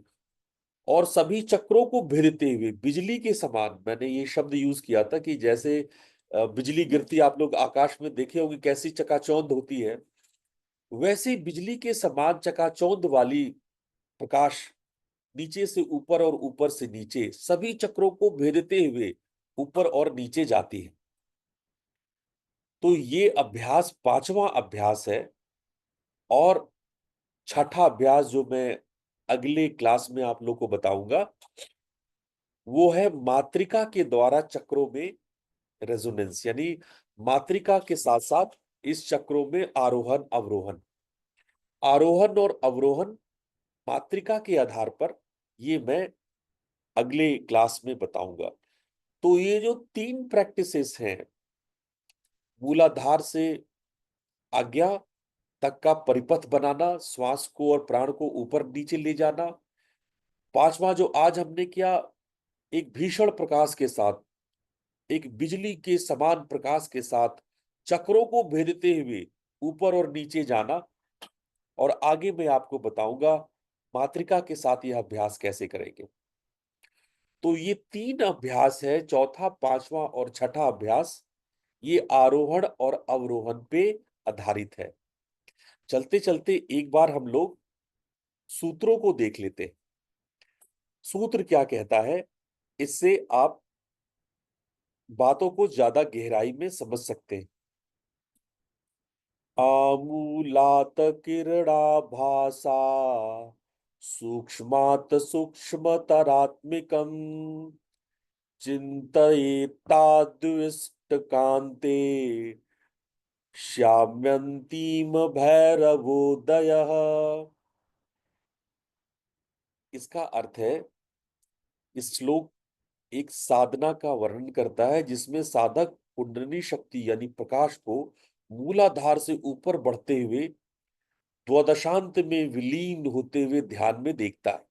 और सभी चक्रों को भेदते हुए बिजली के समान, मैंने ये शब्द यूज किया था कि जैसे बिजली गिरती, आप लोग आकाश में देखे होंगे कैसी चकाचौंध होती है, वैसे बिजली के समान चकाचौंध वाली प्रकाश नीचे से ऊपर और ऊपर से नीचे सभी चक्रों को भेदते हुए ऊपर और नीचे जाती है। तो ये अभ्यास पांचवा अभ्यास है। और छठा अभ्यास जो मैं अगले क्लास में आप लोग को बताऊंगा, वो है मातृका के द्वारा चक्रों में रेजोनेंस, यानी मातृका के साथ साथ इस चक्रों में आरोहण अवरोहण, आरोहण और अवरोहण मातृका के आधार पर, ये मैं अगले क्लास में बताऊंगा। तो ये जो तीन प्रैक्टिसेस हैं, मूलाधार से आज्ञा तक का परिपथ बनाना, श्वास को और प्राण को ऊपर नीचे ले जाना, पांचवा जो आज हमने किया, एक भीषण प्रकाश के साथ, एक बिजली के समान प्रकाश के साथ चक्रों को भेदते हुए ऊपर और नीचे जाना, और आगे मैं आपको बताऊंगा मातृका के साथ यह अभ्यास कैसे करेंगे। तो ये तीन अभ्यास है, चौथा, पांचवा और छठा अभ्यास, ये आरोहण और अवरोहण पे आधारित है। चलते चलते एक बार हम लोग सूत्रों को देख लेते हैं। सूत्र क्या कहता है, इससे आप बातों को ज्यादा गहराई में समझ सकते हैं। आमूलात किरणाभासा सूक्ष्मात सूक्ष्मतरात्मिकम् चिन्तयेत्तादृष्टकान्ते श्याम्यन्तीम भैरवोदयः। इसका अर्थ है, इस श्लोक एक साधना का वर्णन करता है जिसमें साधक कुंडलिनी शक्ति यानी प्रकाश को मूलाधार से ऊपर बढ़ते हुए द्वादशांत में विलीन होते हुए ध्यान में देखता है,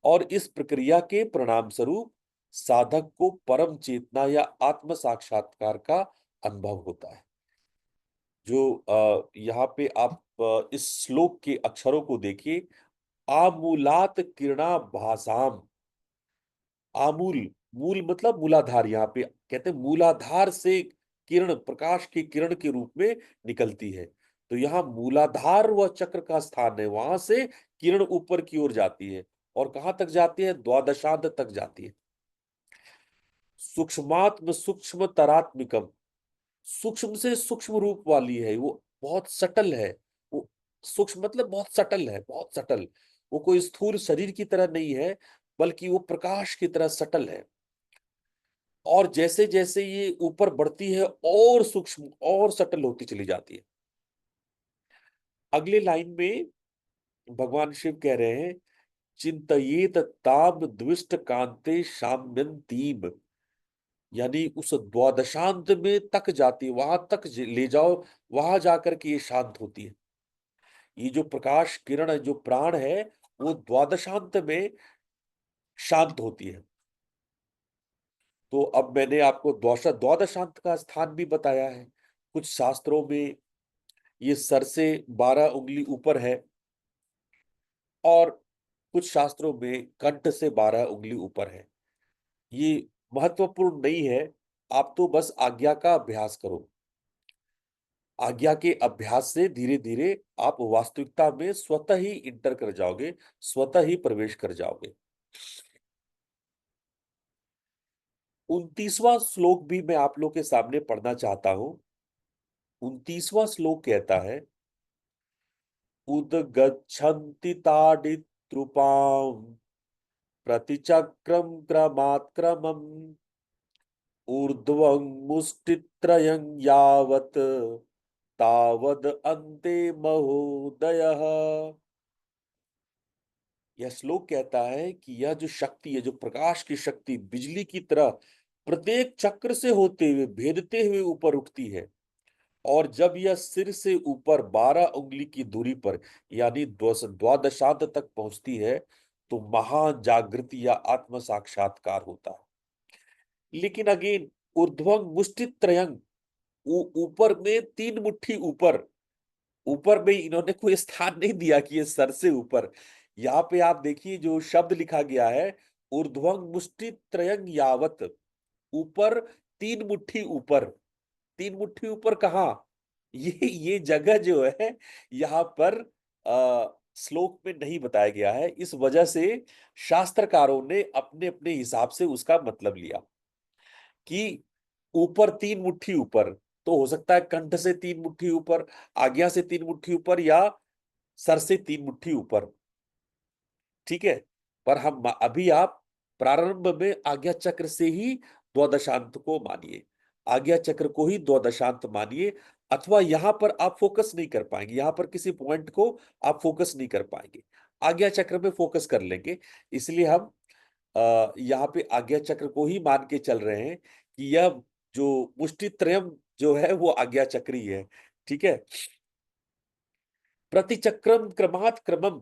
और इस प्रक्रिया के परिणाम स्वरूप साधक को परम चेतना या आत्म साक्षात्कार का अनुभव होता है। जो यहाँ पे आप इस श्लोक के अक्षरों को देखिए, आमूलात किरणा भासाम, आमूल, मूल मतलब मूलाधार, यहाँ पे कहते हैं मूलाधार से किरण, प्रकाश की किरण के रूप में निकलती है। तो यहाँ मूलाधार व चक्र का स्थान है, वहां से किरण ऊपर की ओर जाती है, और कहां तक जाती है, द्वादशांत तक जाती है। सूक्ष्मात्म सूक्ष्म तरात्मिकम, सूक्ष्म से सूक्ष्म रूप वाली है वो, बहुत सटल है वो। सूक्ष्म मतलब बहुत सटल है, बहुत सटल। वो कोई स्थूल शरीर की तरह नहीं है, बल्कि वो प्रकाश की तरह सटल है। और जैसे जैसे ये ऊपर बढ़ती है और सूक्ष्म और सटल होती चली जाती है। अगले लाइन में भगवान शिव कह रहे हैं, चिंतयेत ताम द्विष्ट कांते शाम्यंतीम। यानी उस द्वादशांत में तक जाती, वहां तक ले जाओ, वहां जाकर के ये शांत होती है। ये जो प्रकाश किरण, जो प्राण है, वो द्वादशांत में शांत होती है। तो अब मैंने आपको द्वादशांत का स्थान भी बताया है। कुछ शास्त्रों में ये सर से 12 उंगली ऊपर है, और कुछ शास्त्रों में कंठ से 12 उंगली ऊपर है। ये महत्वपूर्ण नहीं है। आप तो बस आज्ञा का अभ्यास करो। आज्ञा के अभ्यास से धीरे धीरे आप वास्तविकता में स्वतः ही इंटर कर जाओगे, स्वतः ही प्रवेश कर जाओगे। 29वां श्लोक भी मैं आप लोग के सामने पढ़ना चाहता हूं। 29वां श्लोक कहता है, उदगच्छन्ति ताडित्रुपाम् प्रतिचक्रम क्रमात्क्रमम् ऊर्ध्वं मुष्टित्रयं यावत् तावद अन्ते महोदयः। यह श्लोक कहता है कि यह जो शक्ति है, जो प्रकाश की शक्ति बिजली की तरह प्रत्येक चक्र से होते हुए, भेदते हुए ऊपर उठती है। और जब यह सिर से ऊपर 12 उंगली की दूरी पर, यानी द्वादशांत तक पहुंचती है, तो महान जागृति या आत्म साक्षात्कार होता है। लेकिन अगेन, ऊर्ध्वं मुष्टि त्रयंग, ऊपर में 3 मुट्ठी ऊपर। ऊपर में इन्होंने कोई स्थान नहीं दिया कि ये सर से ऊपर। यहाँ पे आप देखिए जो शब्द लिखा गया है, ऊर्ध्वं मुष्टि त्रयंग यावत, ऊपर 3 मुट्ठी ऊपर। 3 मुट्ठी ऊपर कहाँ? ये जगह जो है, यहाँ पर श्लोक में नहीं बताया गया है। इस वजह से शास्त्रकारों ने अपने अपने हिसाब से उसका मतलब लिया कि ऊपर 3 मुट्ठी ऊपर। तो हो सकता है कंठ से 3 मुट्ठी ऊपर, आज्ञा से 3 मुट्ठी ऊपर, या सर से 3 मुट्ठी ऊपर। ठीक है। पर हम अभी आप प्रारंभ में आज्ञा चक्र से ही द्वादशांत को मानिए, आज्ञा चक्र को ही द्वादशांत मानिए। अथवा यहां पर आप फोकस नहीं कर पाएंगे, यहां पर किसी पॉइंट को आप फोकस नहीं कर पाएंगे, आज्ञा चक्र में फोकस कर लेंगे। इसलिए हम यहाँ पे आज्ञा चक्र को ही मान के चल रहे हैं कि यह जो मुष्टि त्रयम जो है वो आज्ञा चक्र ही है। ठीक है। प्रतिचक्रम क्रमात् क्रमम,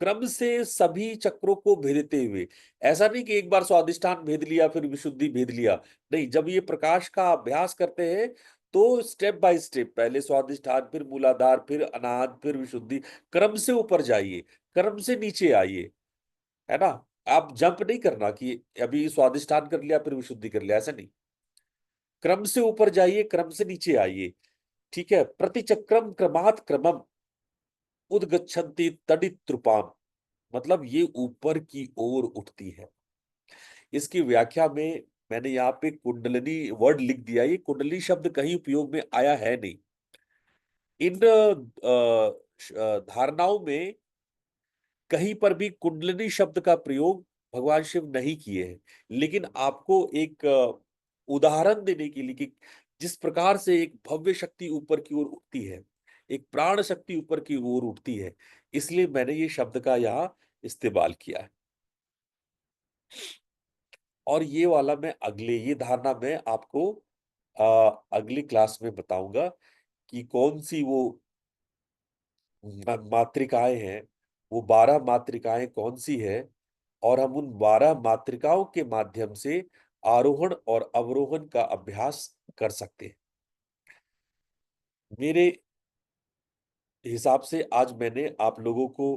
क्रम से सभी चक्रों को भेदते हुए। ऐसा नहीं कि एक बार स्वादिष्टान भेद लिया फिर विशुद्धि भेद लिया। नहीं, जब ये प्रकाश का अभ्यास करते हैं तो स्टेप बाय स्टेप, पहले स्वादिष्टान, फिर मूलाधार, फिर अनाहत, फिर विशुद्धि, क्रम से ऊपर जाइए, क्रम से नीचे आइए। है ना? आप जंप नहीं करना कि अभी स्वादिष्टान कर लिया फिर विशुद्धि कर लिया, ऐसा नहीं। क्रम से ऊपर जाइए, क्रम से नीचे आइए। ठीक है। प्रतिचक्रम क्रमात् क्रमम उदगच्छन्ति तडित्रुपाम, मतलब ये ऊपर की ओर उठती है। इसकी व्याख्या में मैंने यहाँ पे कुंडलिनी वर्ड लिख दिया। ये कुंडली शब्द कहीं उपयोग में आया है नहीं। इन धारणाओं में कहीं पर भी कुंडलिनी शब्द का प्रयोग भगवान शिव नहीं किए हैं। लेकिन आपको एक उदाहरण देने के लिए कि जिस प्रकार से एक भव्य शक्ति ऊपर की ओर उठती है, एक प्राण शक्ति ऊपर की ओर उठती है, इसलिए मैंने ये शब्द का यहाँ इस्तेमाल किया है। और ये वाला मैं ये धारणा मैं आपको अगली क्लास में बताऊंगा कि कौन सी वो मातृकाएं हैं, वो 12 मातृकाएं कौन सी है, और हम उन 12 मातृकाओं के माध्यम से आरोहण और अवरोहण का अभ्यास कर सकते हैं। मेरे हिसाब से आज मैंने आप लोगों को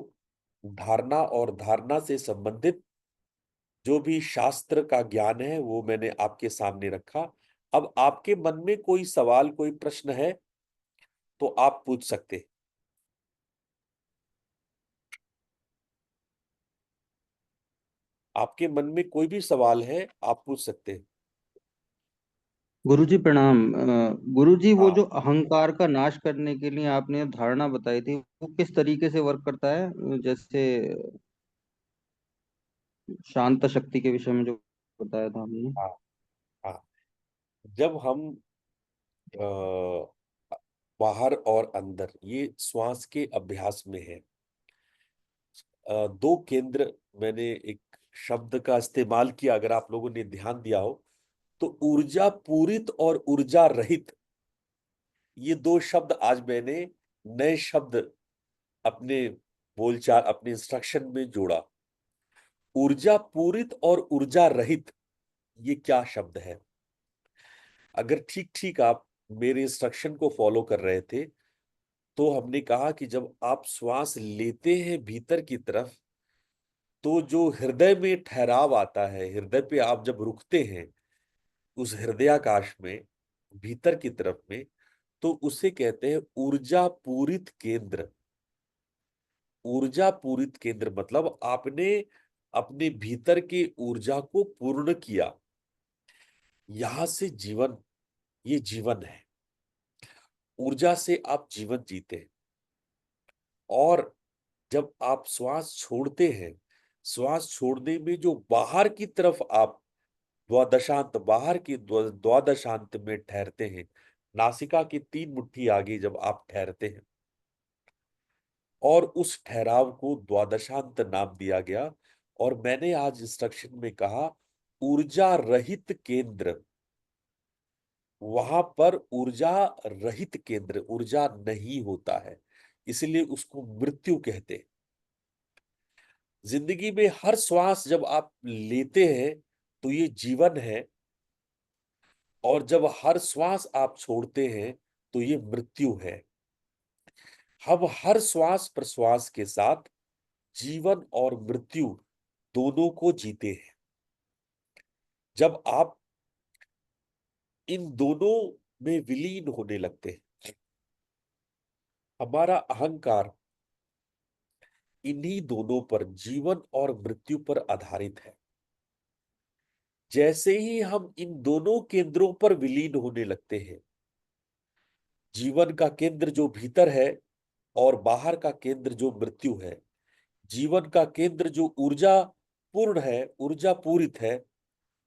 धारणा और धारणा से संबंधित जो भी शास्त्र का ज्ञान है वो मैंने आपके सामने रखा। अब आपके मन में कोई सवाल, कोई प्रश्न है तो आप पूछ सकते हैं। आपके मन में कोई भी सवाल है, आप पूछ सकते हैं। गुरुजी प्रणाम। गुरुजी, वो जो हाँ। अहंकार का नाश करने के लिए आपने धारणा बताई थी, वो किस तरीके से वर्क करता है? जैसे शांत शक्ति के विषय में जो बताया था हमने। हाँ। हाँ। जब हम अ, बाहर और अंदर ये श्वास के अभ्यास में है, 2 केंद्र, मैंने एक शब्द का इस्तेमाल किया, अगर आप लोगों ने ध्यान दिया हो तो ऊर्जा पूरित और ऊर्जा रहित, ये दो शब्द आज मैंने नए शब्द अपने बोलचाल, अपने इंस्ट्रक्शन में जोड़ा। ऊर्जा पूरित और ऊर्जा रहित, ये क्या शब्द है? अगर ठीक ठीक आप मेरे इंस्ट्रक्शन को फॉलो कर रहे थे, तो हमने कहा कि जब आप श्वास लेते हैं भीतर की तरफ, तो जो हृदय में ठहराव आता है, हृदय पे आप जब रुकते हैं उस हृदयाकाश में, भीतर की तरफ में, तो उसे कहते हैं ऊर्जा पूरित केंद्र। ऊर्जा पूरित केंद्र मतलब आपने अपने भीतर की ऊर्जा को पूर्ण किया। यहां से जीवन, ये जीवन है, ऊर्जा से आप जीवन जीते हैं। और जब आप श्वास छोड़ते हैं, श्वास छोड़ने में जो बाहर की तरफ आप द्वादशांत, बाहर की द्वादशांत में ठहरते हैं, नासिका की 3 मुट्ठी आगे जब आप ठहरते हैं, और उस ठहराव को द्वादशांत नाम दिया गया। और मैंने आज इंस्ट्रक्शन में कहा ऊर्जा रहित केंद्र, वहां पर ऊर्जा रहित केंद्र, ऊर्जा नहीं होता है, इसलिए उसको मृत्यु कहते हैं। जिंदगी में हर श्वास जब आप लेते हैं तो ये जीवन है, और जब हर श्वास आप छोड़ते हैं तो ये मृत्यु है। हम हर श्वास प्रश्वास के साथ जीवन और मृत्यु दोनों को जीते हैं। जब आप इन दोनों में विलीन होने लगते हैं, हमारा अहंकार इन्हीं दोनों पर, जीवन और मृत्यु पर आधारित है। जैसे ही हम इन दोनों केंद्रों पर विलीन होने लगते हैं, जीवन का केंद्र जो भीतर है और बाहर का केंद्र जो मृत्यु है, जीवन का केंद्र जो ऊर्जा पूर्ण है, ऊर्जा पूरित है,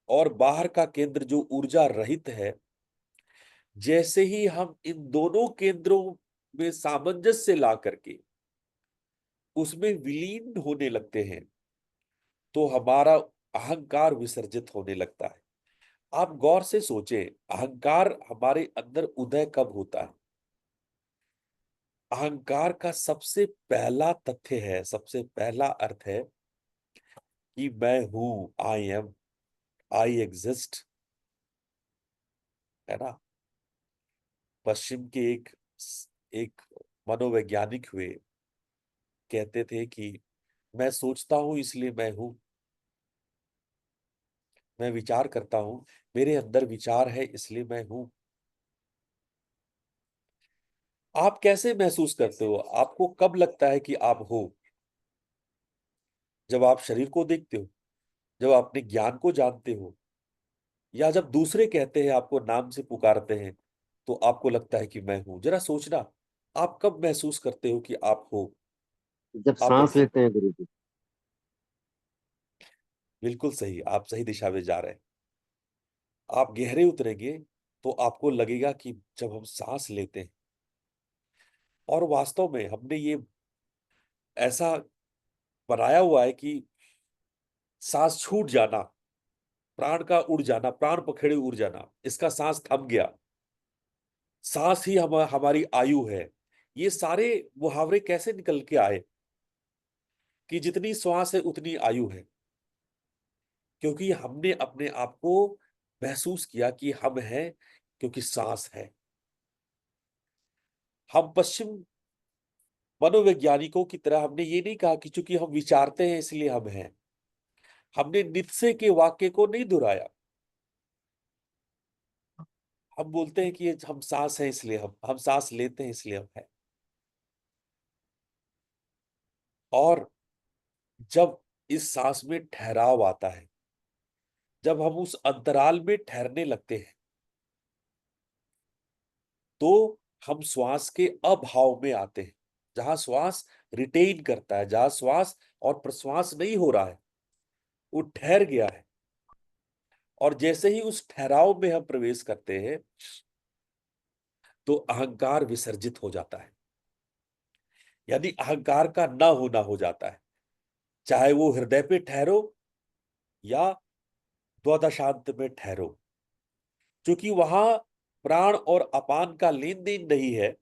और बाहर का केंद्र जो ऊर्जा रहित है, जैसे ही हम इन दोनों केंद्रों में सामंजस्य ला करके उसमें विलीन होने लगते हैं, तो हमारा अहंकार विसर्जित होने लगता है। आप गौर से सोचें, अहंकार हमारे अंदर उदय कब होता है? अहंकार का सबसे पहला तथ्य है, सबसे पहला अर्थ है कि मैं हूं, आई एम, आई एग्जिस्ट, है ना। पश्चिम के एक मनोवैज्ञानिक हुए, कहते थे कि मैं सोचता हूं इसलिए मैं हूं, मैं विचार करता हूं, मेरे अंदर विचार है इसलिए मैं हूं। आप कैसे महसूस करते हो? आपको कब लगता है कि आप हो? जब आप शरीर को देखते हो, जब अपने ज्ञान को जानते हो, या जब दूसरे कहते हैं, आपको नाम से पुकारते हैं, तो आपको लगता है कि मैं हूं? जरा सोचना, आप कब महसूस करते हो कि आप हो? जब आप सांस लेते हैं गुरु जी। बिल्कुल सही, आप सही दिशा में जा रहे हैं। आप गहरे उतरेंगे तो आपको लगेगा कि जब हम सांस लेते हैं, और वास्तव में हमने ये ऐसा बनाया हुआ है कि सांस छूट जाना, प्राण का उड़ जाना, प्राण पखेड़े उड़ जाना, इसका सांस थम गया, सांस ही हमारी आयु है। ये सारे मुहावरे कैसे निकल के आए कि जितनी श्वास है उतनी आयु है? क्योंकि हमने अपने आप को महसूस किया कि हम हैं, क्योंकि सांस है। हम पश्चिम मनोवैज्ञानिकों की तरह हमने ये नहीं कहा कि चूंकि हम विचारते हैं इसलिए हम हैं। हमने नित्से के वाक्य को नहीं दोहराया। हम बोलते हैं कि हम सांस है इसलिए हम सांस लेते हैं इसलिए हम हैं। और जब इस सांस में ठहराव आता है, जब हम उस अंतराल में ठहरने लगते हैं, तो हम श्वास के अभाव में आते हैं। जहां श्वास रिटेन करता है, जहां श्वास और प्रश्वास नहीं हो रहा है, वो ठहर गया है। और जैसे ही उस ठहराव में हम प्रवेश करते हैं, तो अहंकार विसर्जित हो जाता है, यानी अहंकार का ना होना हो जाता है। चाहे वो हृदय पे ठहरो या द्वादशांत में ठहरो, क्योंकि वहां प्राण और अपान का लेन देन नहीं है,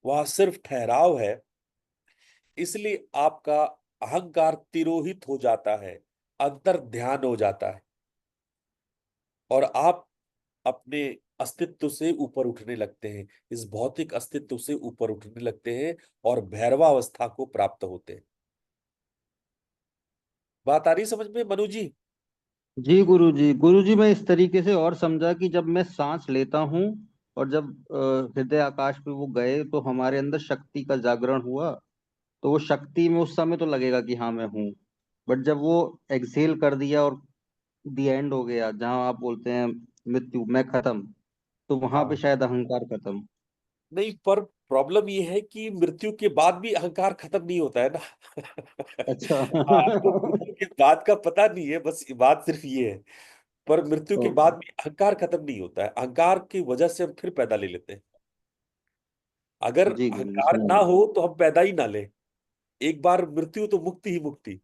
वहां सिर्फ ठहराव है, इसलिए आपका अहंकार तिरोहित हो जाता है, अंतर ध्यान हो जाता है, और आप अपने अस्तित्व से ऊपर उठने लगते हैं, इस भौतिक अस्तित्व से ऊपर उठने लगते हैं और भैरवावस्था को प्राप्त होते हैं। बात आ रही समझ में मनु जी? जी गुरु जी, गुरु जी मैं इस तरीके से और समझा कि जब मैं सांस लेता हूँ और जब हृदय आकाश पे वो गए तो हमारे अंदर शक्ति का जागरण हुआ, तो वो शक्ति में उस समय तो लगेगा कि हाँ मैं हूँ, बट जब वो एक्सहेल कर दिया और दी एंड हो गया, जहाँ आप बोलते हैं मृत्यु, मैं खत्म, तो वहां पे हाँ, शायद अहंकार खत्म। नहीं, पर प्रॉब्लम ये है कि मृत्यु के बाद भी अहंकार खत्म नहीं होता है ना। अच्छा। आपको मृत्यु के बाद का पता नहीं है, बस बात सिर्फ ये है। पर मृत्यु के बाद ओके। भी अहंकार खत्म नहीं होता है, अहंकार की वजह से हम फिर पैदा ले लेते हैं। अगर जी गुरु जी अहंकार समझ ना गया। हो तो हम पैदा ही ना लें। एक बार मृत्यु तो मुक्ति ही मुक्ति,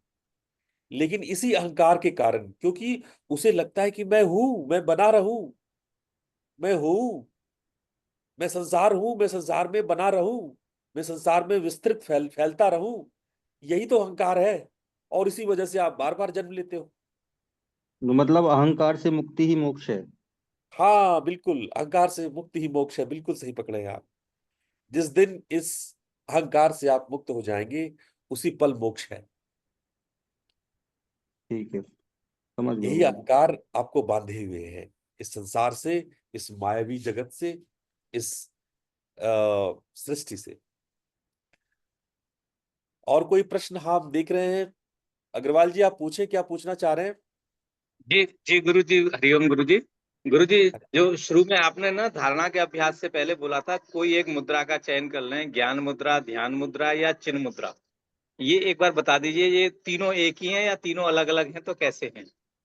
लेकिन इसी अहंकार के कारण, क्योंकि उसे लगता है कि मैं हूं, मैं बना रहूं, मैं हूं, मैं संसार हूं, मैं संसार में बना रहूं, मैं संसार में विस्तृत फैलता रहूं, यही तो अहंकार है। और इसी वजह से आप बार बार जन्म लेते हो। मतलब अहंकार से मुक्ति ही मोक्ष है। हाँ बिल्कुल, अहंकार से मुक्ति ही मोक्ष है, बिल्कुल सही पकड़े हैं आप। जिस दिन इस अहंकार से आप मुक्त हो जाएंगे, उसी पल मोक्ष है। ठीक है, समझ गया यही गुरु जी। अहंकार आपको बांधे हुए है, इस संसार से, इस मायावी जगत से, इस सृष्टि से। और कोई प्रश्न आप देख रहे हैं? अग्रवाल जी आप पूछे, क्या पूछना चाह रहे हैं? जी जी गुरु जी, हरिओम गुरु जी। गुरु जी, जो शुरू में आपने ना धारणा के अभ्यास से पहले बोला था, कोई एक मुद्रा का चयन कर लें, ज्ञान मुद्रा, ध्यान मुद्रा या चिन्ह मुद्रा, ये एक बार बता दीजिए, ये तीनों एक ही हैं या तीनों अलग अलग हैं, तो कैसे हैं?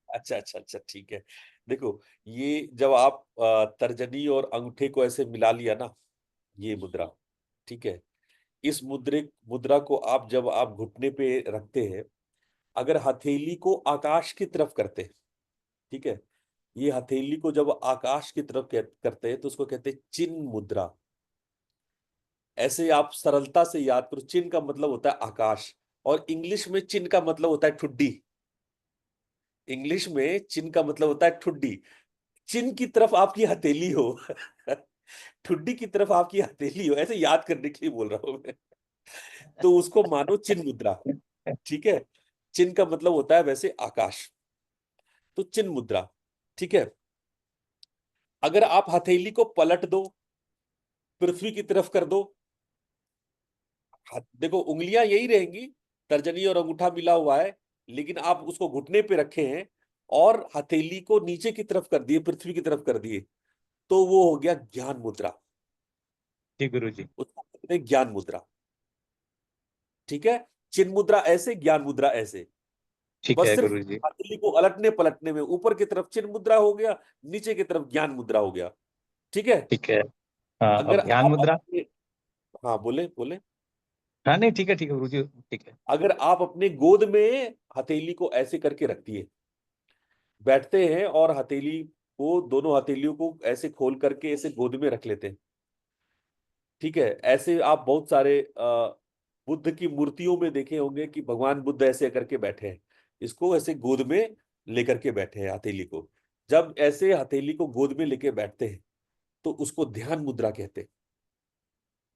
अच्छा अच्छा अच्छा, ठीक है। देखो, ये जब आप तर्जनी और अंगूठे को ऐसे मिला लिया ना, ये मुद्रा, ठीक है। इस मुद्रा को आप जब आप घुटने पे रखते हैं, अगर हथेली को आकाश की तरफ करते हैं, ठीक है, ये हथेली को जब आकाश की तरफ करते हैं तो उसको कहते हैं चिन्ह मुद्रा। ऐसे आप सरलता से याद करो, चिन्ह का मतलब होता है आकाश, और इंग्लिश में चिन्ह का मतलब होता है ठुड्डी। इंग्लिश में चिन्ह का मतलब होता है ठुड्डी। चिन्ह की तरफ आपकी हथेली हो, ठुड्डी की तरफ आपकी हथेली हो, ऐसे याद करने के लिए बोल रहा हूं मैं। तो उसको मानो चिन्ह मुद्रा, ठीक है। चिन्ह का मतलब होता है वैसे आकाश, तो चिन्ह मुद्रा, ठीक है। अगर आप हथेली को पलट दो, पृथ्वी की तरफ कर दो, देखो उंगलियां यही रहेंगी, तर्जनी और अंगूठा मिला हुआ है, लेकिन आप उसको घुटने पे रखे हैं और हथेली को नीचे की तरफ कर दिए, पृथ्वी की तरफ कर दिए, तो वो हो गया ज्ञान मुद्रा। जी गुरु जी। उसको कहते हैं ज्ञान मुद्रा, ठीक है। चिन्ह मुद्रा ऐसे, ज्ञान मुद्रा ऐसे। ठीक बस है सिर्फ गुरु जी। हथेली को अलटने पलटने में ऊपर की तरफ चिन्ह मुद्रा हो गया, नीचे की तरफ ज्ञान मुद्रा हो गया, ठीक है। ठीक है। हाँ, अगर अब ध्यान आप मुद्रा। अपने, हाँ बोले बोले, हाँ नहीं, ठीक है गुरु जी, ठीक है। अगर आप अपने गोद में हथेली को ऐसे करके रख दिए, बैठते हैं और हथेली को, दोनों हथेलियों को ऐसे खोल करके ऐसे गोद में रख लेते हैं, ठीक है। ऐसे आप बहुत सारे बुद्ध की मूर्तियों में देखे होंगे कि भगवान बुद्ध ऐसे करके बैठे हैं, इसको ऐसे गोद में लेकर के बैठे हैं हथेली को। जब ऐसे हथेली को गोद में लेके बैठते हैं तो उसको ध्यान मुद्रा कहते हैं,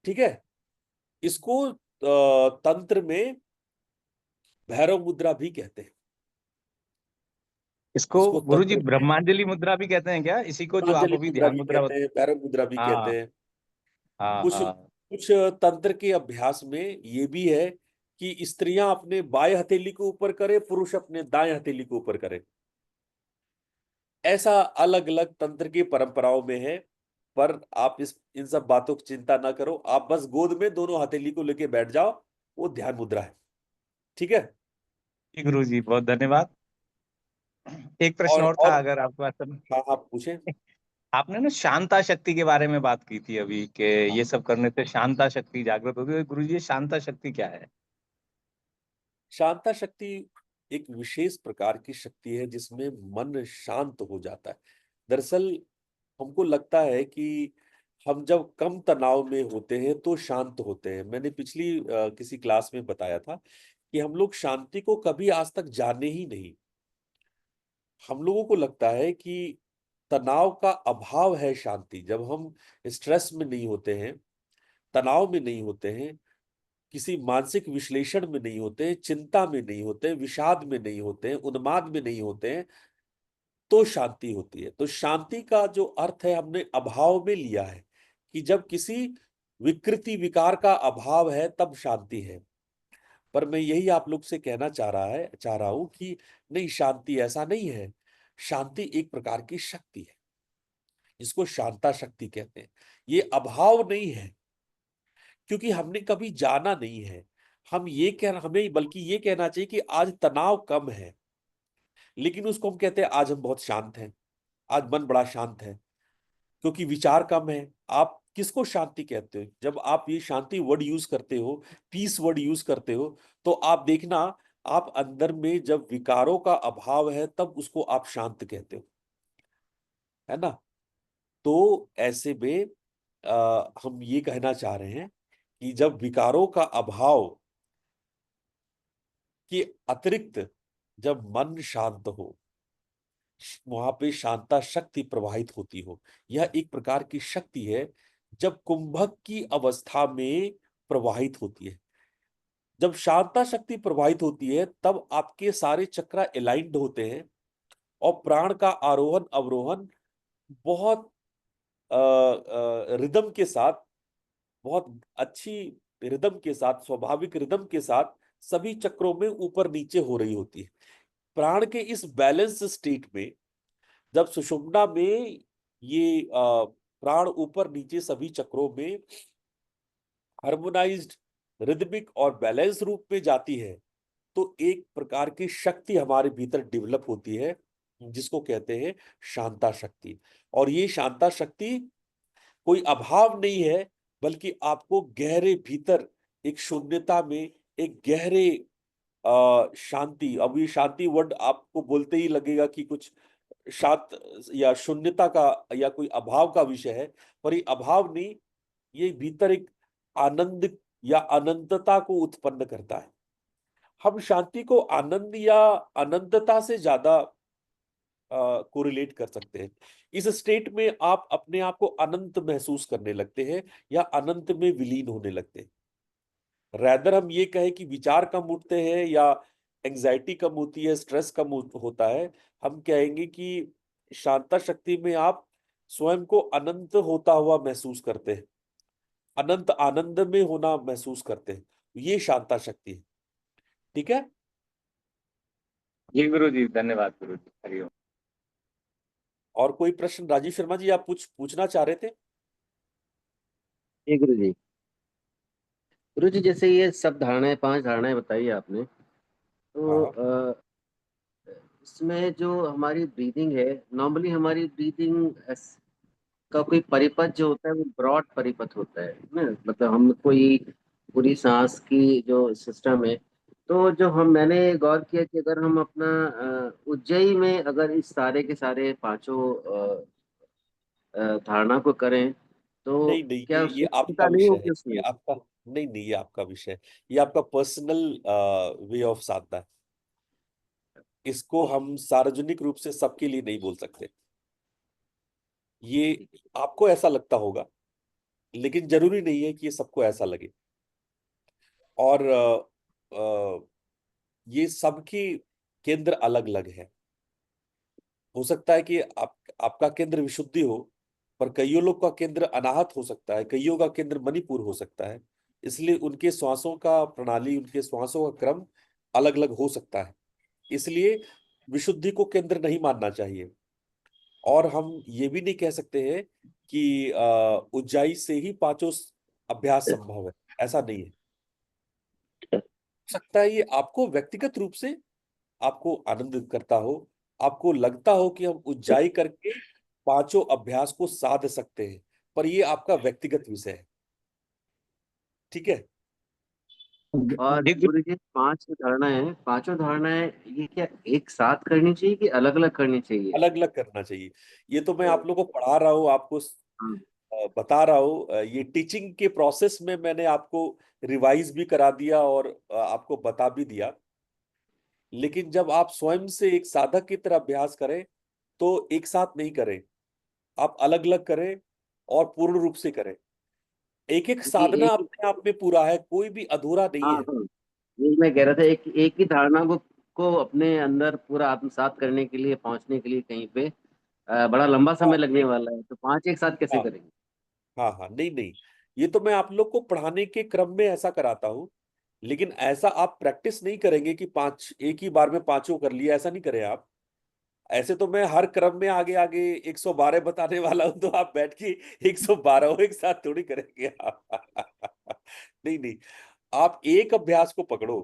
ठीक है। इसको तंत्र में भैरव मुद्रा भी कहते हैं। इसको इसको गुरु जी तंत्र में ब्रह्मांजलि मुद्रा भी कहते हैं क्या, इसी को जो आप प्रांजलि अभी मुद्रा ध्यान भी मुद्रा कहते हैं, भैरव मुद्रा भी हाँ कहते हैं। हाँ कुछ हाँ। कुछ तंत्र के अभ्यास में ये भी है कि स्त्रियां अपने बाएं हथेली को ऊपर करे, पुरुष अपने दाएं हथेली को ऊपर करे। ऐसा अलग अलग तंत्र की परंपराओं में है। पर आप इस इन सब बातों की चिंता ना करो, आप बस गोद में दोनों हथेली को लेके बैठ जाओ, वो ध्यान मुद्रा है, ठीक है। जी गुरु जी, बहुत धन्यवाद। एक प्रश्न और था और अगर आपके पास समय। हाँ हाँ पूछें। आपने ना शांता शक्ति के बारे में बात की थी अभी, कि ये सब करने से शांता शक्ति जागृत होगी, तो गुरु जी ये शांता शक्ति क्या है? शांता शक्ति एक विशेष प्रकार की शक्ति है जिसमें मन शांत हो जाता है। दरअसल हमको लगता है कि हम जब कम तनाव में होते हैं तो शांत होते हैं। मैंने पिछली किसी क्लास में बताया था कि हम लोग शांति को कभी आज तक जाने ही नहीं। हम लोगों को लगता है कि तनाव का अभाव है शांति। जब हम स्ट्रेस में नहीं होते हैं, तनाव में नहीं होते हैं, किसी मानसिक विश्लेषण में नहीं होते हैं, चिंता में नहीं होते हैं, विषाद में नहीं होते हैं, उन्माद में नहीं होते हैं, तो शांति होती है। तो शांति का जो अर्थ है हमने अभाव में लिया है कि जब किसी विकृति विकार का अभाव है तब शांति है। पर मैं यही आप लोग से कहना चाह रहा हूं कि नहीं, शांति ऐसा नहीं है। शांति एक प्रकार की शक्ति है, इसको शांता शक्ति कहते हैं। ये अभाव नहीं है, क्योंकि हमने कभी जाना नहीं है। हमें बल्कि ये कहना चाहिए कि आज तनाव कम है, लेकिन उसको हम कहते हैं आज हम बहुत शांत हैं, आज मन बड़ा शांत है, क्योंकि विचार कम है। आप किसको शांति कहते हो? जब आप ये शांति वर्ड यूज करते हो, पीस वर्ड यूज करते हो, तो आप देखना, आप अंदर में जब विकारों का अभाव है तब उसको आप शांत कहते हो, है ना? तो ऐसे में हम ये कहना चाह रहे हैं कि जब विकारों का अभाव के अतिरिक्त जब मन शांत हो, वहां पे शांता शक्ति प्रवाहित होती हो। यह एक प्रकार की शक्ति है जब कुंभक की अवस्था में प्रवाहित होती है। जब शांता शक्ति प्रवाहित होती है तब आपके सारे चक्र अलाइंड होते हैं और प्राण का आरोहण अवरोहण बहुत रिदम के साथ, बहुत अच्छी रिदम के साथ, स्वाभाविक रिदम के साथ सभी चक्रों में ऊपर नीचे हो रही होती है। प्राण के इस बैलेंस स्टेट में जब सुषुम्ना में ये प्राण ऊपर नीचे सभी चक्रों में हार्मोनाइज्ड, रिदमिक और बैलेंस रूप में जाती है, तो एक प्रकार की शक्ति हमारे भीतर डेवलप होती है जिसको कहते हैं शांता शक्ति। और ये शांता शक्ति कोई अभाव नहीं है, बल्कि आपको गहरे भीतर एक शून्यता में, एक गहरे शांति, अब ये शांति वर्ड आपको बोलते ही लगेगा कि कुछ शांत या शून्यता का या कोई अभाव का विषय है, पर ये अभाव नहीं, ये भीतर एक आनंद या अनंतता को उत्पन्न करता है। हम शांति को आनंद या अनंतता से ज्यादा कोरिलेट कर सकते हैं। इस स्टेट में आप अपने आप को अनंत महसूस करने लगते हैं या अनंत में विलीन होने लगते हैं। रैदर हम ये कहें कि विचार कम उठते हैं या एंजाइटी कम होती है, स्ट्रेस कम होता है, हम कहेंगे कि शांता शक्ति में आप स्वयं को अनंत होता हुआ महसूस करते हैं, अनंत आनंद में होना महसूस करते हैं। ये शांता शक्ति है। ठीक है जी गुरु जी, धन्यवाद गुरु जी, हरिओम। और कोई प्रश्न? राजीव शर्मा जी, आप कुछ पूछना चाह रहे थे? जी गुरु जी। गुरु जी, जैसे ये सब धारणाएं, 5 धारणाएं बताई आपने, तो हाँ, इसमें जो हमारी ब्रीदिंग है, नॉर्मली हमारी ब्रीदिंग का कोई परिपथ जो होता है वो ब्रॉड परिपथ होता है ना, मतलब हम कोई पूरी सांस की जो सिस्टम है, तो जो मैंने गौर किया कि अगर हम अपना उज्जयी में अगर इस सारे के सारे पांचों धारणा को करें, तो नहीं नहीं, क्या ये उसमें आपका चिंता नहीं विषय है, होगी ये उसमें? आपका, नहीं नहीं, ये आपका विषय है, ये आपका पर्सनल वे ऑफ साधना है। इसको हम सार्वजनिक रूप से सबके लिए नहीं बोल सकते। ये आपको ऐसा लगता होगा, लेकिन जरूरी नहीं है कि ये सबको ऐसा लगे। और ये सबके केंद्र अलग अलग है। हो सकता है कि आपका केंद्र विशुद्धि हो, पर कईयों लोग का केंद्र अनाहत हो सकता है, कईयों का केंद्र मणिपुर हो सकता है। इसलिए उनके श्वासों का प्रणाली, उनके श्वासों का क्रम अलग अलग हो सकता है। इसलिए विशुद्धि को केंद्र नहीं मानना चाहिए। और हम ये भी नहीं कह सकते हैं कि उज्जाई से ही पांचों अभ्यास संभव है, ऐसा नहीं है। हो सकता है ये आपको व्यक्तिगत रूप से आपको आनंदित करता हो, आपको लगता हो कि हम उज्जाई करके पांचों अभ्यास को साध सकते हैं, पर ये आपका व्यक्तिगत विषय है। ठीक है? और जी गुरु जी, 5 धारणाएं, पांचों धारणाएं ये क्या एक साथ करनी चाहिए कि अलग अलग करनी चाहिए? अलग अलग करना चाहिए। ये तो मैं आप लोगों को पढ़ा रहा हूँ, आपको हाँ। बता रहा हूँ। ये टीचिंग के प्रोसेस में मैंने आपको रिवाइज भी करा दिया और आपको बता भी दिया। लेकिन जब आप स्वयं से एक साधक की तरह अभ्यास करें तो एक साथ नहीं करें, आप अलग अलग करें और पूर्ण रूप से करें। एक एक ये साधना एक, अपने आप में पूरा है, कोई भी अधूरा नहीं हाँ है। हाँ, ये मैं कह रहा था, एक एक ही धारणा को अपने अंदर पूरा आत्मसात करने के लिए, पहुंचने के लिए कहीं पे बड़ा लंबा हाँ समय लगने नहीं, वाला है, तो 5 एक साथ कैसे हाँ करेंगे? हाँ हाँ, नहीं नहीं, ये तो मैं आप लोग को पढ़ाने के क्रम में ऐसा कराता हूँ। लेकिन ऐसा आप प्रैक्टिस नहीं करेंगे कि पांच एक ही बार में पांचों कर लिया, ऐसा नहीं करें आप। ऐसे तो मैं हर क्रम में आगे आगे 112 बताने वाला हूं, तो आप बैठ के 112 एक साथ थोड़ी करेंगे आप। नहीं नहीं, आप एक अभ्यास को पकड़ो।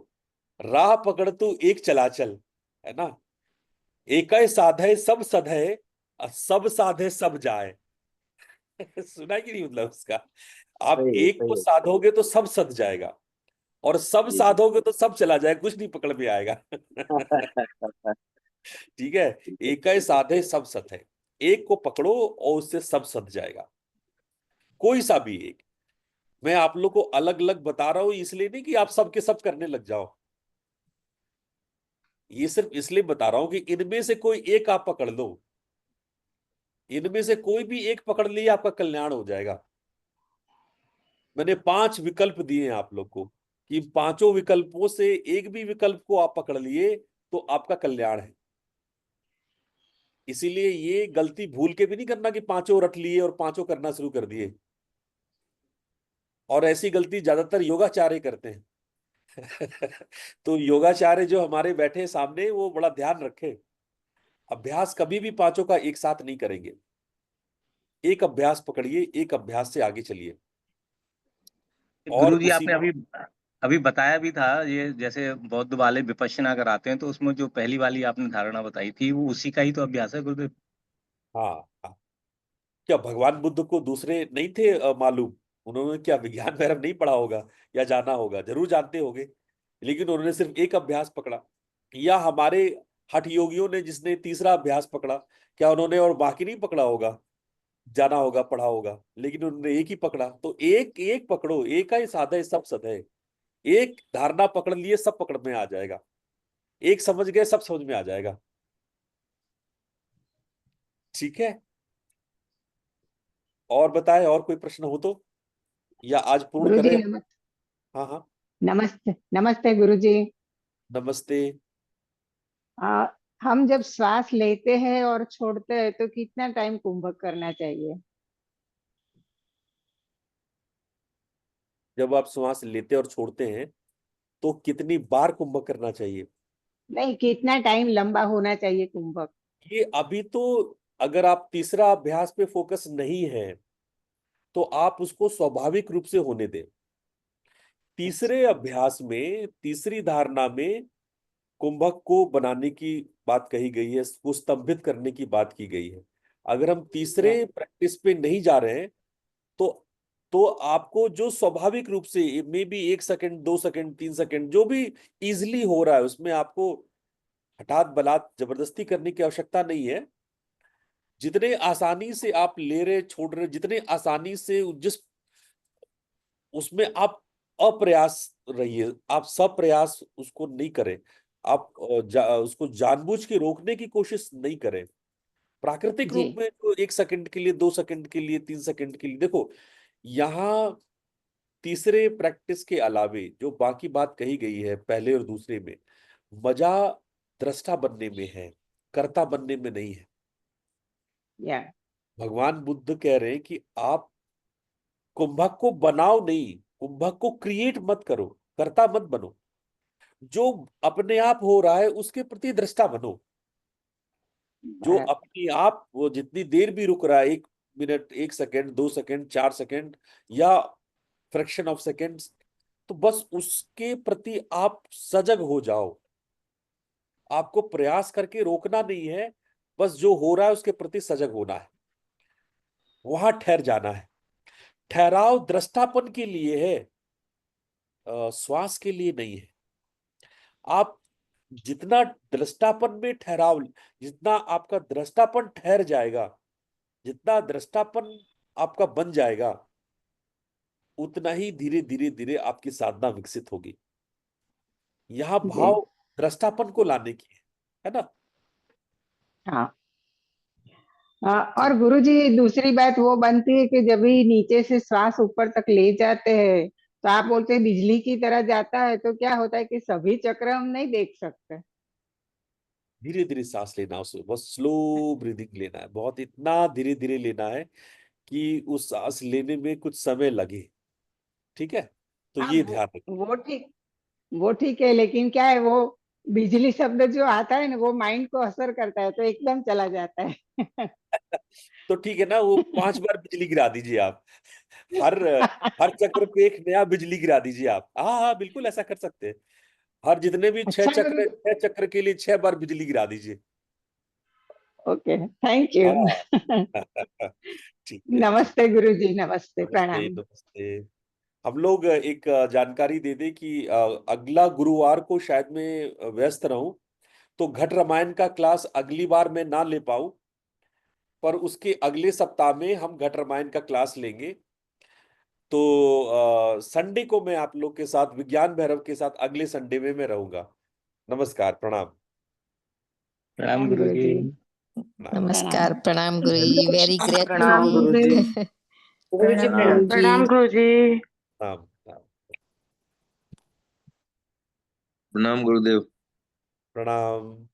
राह पकड़ तू एक चला चल, है ना। एकै साधे सब सधे, सब साधे सब जाए। सुना कि नहीं मतलब उसका। आप सही है, एक को सही साधोगे तो सब सध जाएगा, और सब है। जी साधोगे तो सब चला जाएगा, कुछ नहीं पकड़ में आएगा। ठीक है। एक ही साधे सब सत है। एक को पकड़ो और उससे सब सध जाएगा, कोई सा भी एक। मैं आप लोग को अलग अलग बता रहा हूं, इसलिए नहीं कि आप सबके सब करने लग जाओ। ये सिर्फ इसलिए बता रहा हूं कि इनमें से कोई एक आप पकड़ लो। इनमें से कोई भी एक पकड़ लिया, आपका कल्याण हो जाएगा। मैंने 5 विकल्प दिए हैं आप लोग को, कि इन पांचों विकल्पों से एक भी विकल्प को आप पकड़ लिए तो आपका कल्याण है। इसीलिए ये गलती भूल के भी नहीं करना कि पांचों रट लिए और पांचों करना शुरू कर दिए। और ऐसी गलती ज्यादातर योगाचार्य करते हैं। तो योगाचार्य जो हमारे बैठे हैं सामने, वो बड़ा ध्यान रखें। अभ्यास कभी भी पांचों का एक साथ नहीं करेंगे। एक अभ्यास पकड़िए, एक अभ्यास से आगे चलिए, और गुरु जी, उसी आपने में। अभी अभी बताया भी था, ये जैसे बौद्ध वाले विपश्यना कराते हैं तो उसमें जो पहली वाली आपने धारणा बताई थी वो उसी का ही तो अभ्यास है गुरुदेव। हाँ हाँ। क्या भगवान बुद्ध को दूसरे नहीं थे मालूम? उन्होंने क्या विज्ञान वगैरह नहीं पढ़ा होगा, या जाना होगा, जरूर जानते होंगे। लेकिन उन्होंने सिर्फ एक अभ्यास पकड़ा। या हमारे हठ योगियों ने जिसने तीसरा अभ्यास पकड़ा, क्या उन्होंने और बाकी नहीं पकड़ा होगा, जाना होगा, पढ़ा होगा? लेकिन उन्होंने एक ही पकड़ा। तो एक एक पकड़ो, एक ही साधा है सब सद है। एक धारणा पकड़ लिए सब पकड़ में आ जाएगा। एक समझ गए सब समझ में आ जाएगा। ठीक है। और बताएं, और कोई प्रश्न हो तो, या आज पूर्ण गुरुजी करें? हाँ हाँ। नमस्ते, नमस्ते गुरुजी। नमस्ते। आ, हम जब श्वास लेते हैं और छोड़ते हैं तो कितना टाइम कुंभक करना चाहिए? जब आप श्वास लेते और छोड़ते हैं तो कितनी बार कुंभक करना चाहिए? नहीं, कितना टाइम लंबा होना चाहिए कुंभक? ये अभी तो, अगर आप तीसरा अभ्यास पे फोकस नहीं है तो आप उसको स्वाभाविक रूप से होने दें। तीसरे अच्छा। अभ्यास में, तीसरी धारणा में कुंभक को बनाने की बात कही गई है, उसको स्तंभित करने की बात की गई है। अगर हम तीसरे या, प्रैक्टिस पे नहीं जा रहे हैं तो आपको जो स्वाभाविक रूप से, may be 1 second, 2 second, 3 second, जो भी इजिली हो रहा है, उसमें आपको हठात बलात् जबरदस्ती करने की आवश्यकता नहीं है। जितने आसानी से आप ले रहे छोड़ रहे, जितने आसानी से जिस उसमें आप अप्रयास रहिए, आप सप्रयास उसको नहीं करें। आप उसको जानबूझ के रोकने की कोशिश नहीं करें। प्राकृतिक जी। रूप में तो 1 सेकंड के लिए, 2 सेकंड के लिए, 3 सेकंड के लिए, देखो यहाँ तीसरे प्रैक्टिस के अलावे जो बाकी बात कही गई है पहले और दूसरे में, मजा दृष्टा बनने में है, कर्ता बनने में नहीं है। या। भगवान बुद्ध कह रहे हैं कि आप कुंभक को बनाओ नहीं, कुंभक को क्रिएट मत करो, कर्ता मत बनो। जो अपने आप हो रहा है उसके प्रति दृष्टा बनो। जो बराबर। अपने आप, वो जितनी देर भी रुक रहा है, 1 मिनट, 1 सेकंड, 2 सेकंड, 4 सेकंड, या फ्रैक्शन ऑफ सेकेंड्स, तो बस उसके प्रति आप सजग हो जाओ। आपको प्रयास करके रोकना नहीं है, बस जो हो रहा है उसके प्रति सजग होना है, वहां ठहर जाना है। ठहराव दृष्टापन के लिए है। श्वास के लिए नहीं है। आप जितना दृष्टापन में ठहराव, जितना आपका दृष्टापन ठहर जाएगा, जितना दृष्टापन आपका बन जाएगा, उतना ही धीरे धीरे धीरे आपकी साधना विकसित होगी। यहाँ जी भाव दृष्टापन को लाने की है ना। हाँ। और गुरुजी दूसरी बात वो बनती है कि जब भी नीचे से श्वास ऊपर तक ले जाते हैं तो आप बोलते हैं बिजली की तरह जाता है, तो क्या होता है कि सभी चक्र हम नहीं देख सकते। धीरे धीरे सांस लेना, उसमें बहुत स्लो ब्रीदिंग लेना है, बहुत इतना धीरे धीरे लेना है कि उस सांस लेने में कुछ समय लगे। ठीक है, तो हाँ ये ध्यान रखें। वो ठीक है, लेकिन क्या है, वो बिजली शब्द जो आता है ना वो माइंड को असर करता है तो एकदम चला जाता है। तो ठीक है ना, वो 5 बार बिजली गिरा दीजिए आप। हर हर चक्र पे एक नया बिजली गिरा दीजिए आप। हाँ हाँ, बिल्कुल ऐसा कर सकते हैं। हर जितने भी छह अच्छा गुरु, चक्र 6 चक्र के लिए 6 बार बिजली गिरा दीजिए। Okay, thank you. हाँ। ठीक है, ठीक। नमस्ते गुरुजी, नमस्ते, नमस्ते, प्रणाम। नमस्ते। हम लोग एक जानकारी दे दें कि अगला गुरुवार को शायद मैं व्यस्त रहूं, तो घट रामायण का क्लास अगली बार मैं ना ले पाऊं, पर उसके अगले सप्ताह में हम घट रामायण का क्लास लेंगे। तो संडे को मैं आप लोग के साथ विज्ञान भैरव के साथ अगले संडे में मैं रहूंगा। नमस्कार, प्रणाम। प्रणाम प्रणाम गुरुजी। गुरुजी। प्रणाम। प्रणाम। नमस्कार, प्रणाम गुरुजी, वेरी ग्रेट। प्रणाम गुरुजी। गुरुजी प्रणाम। प्रणाम गुरुजी। प्रणाम, प्रणाम, प्रणाम गुरुदेव। प्रणाम।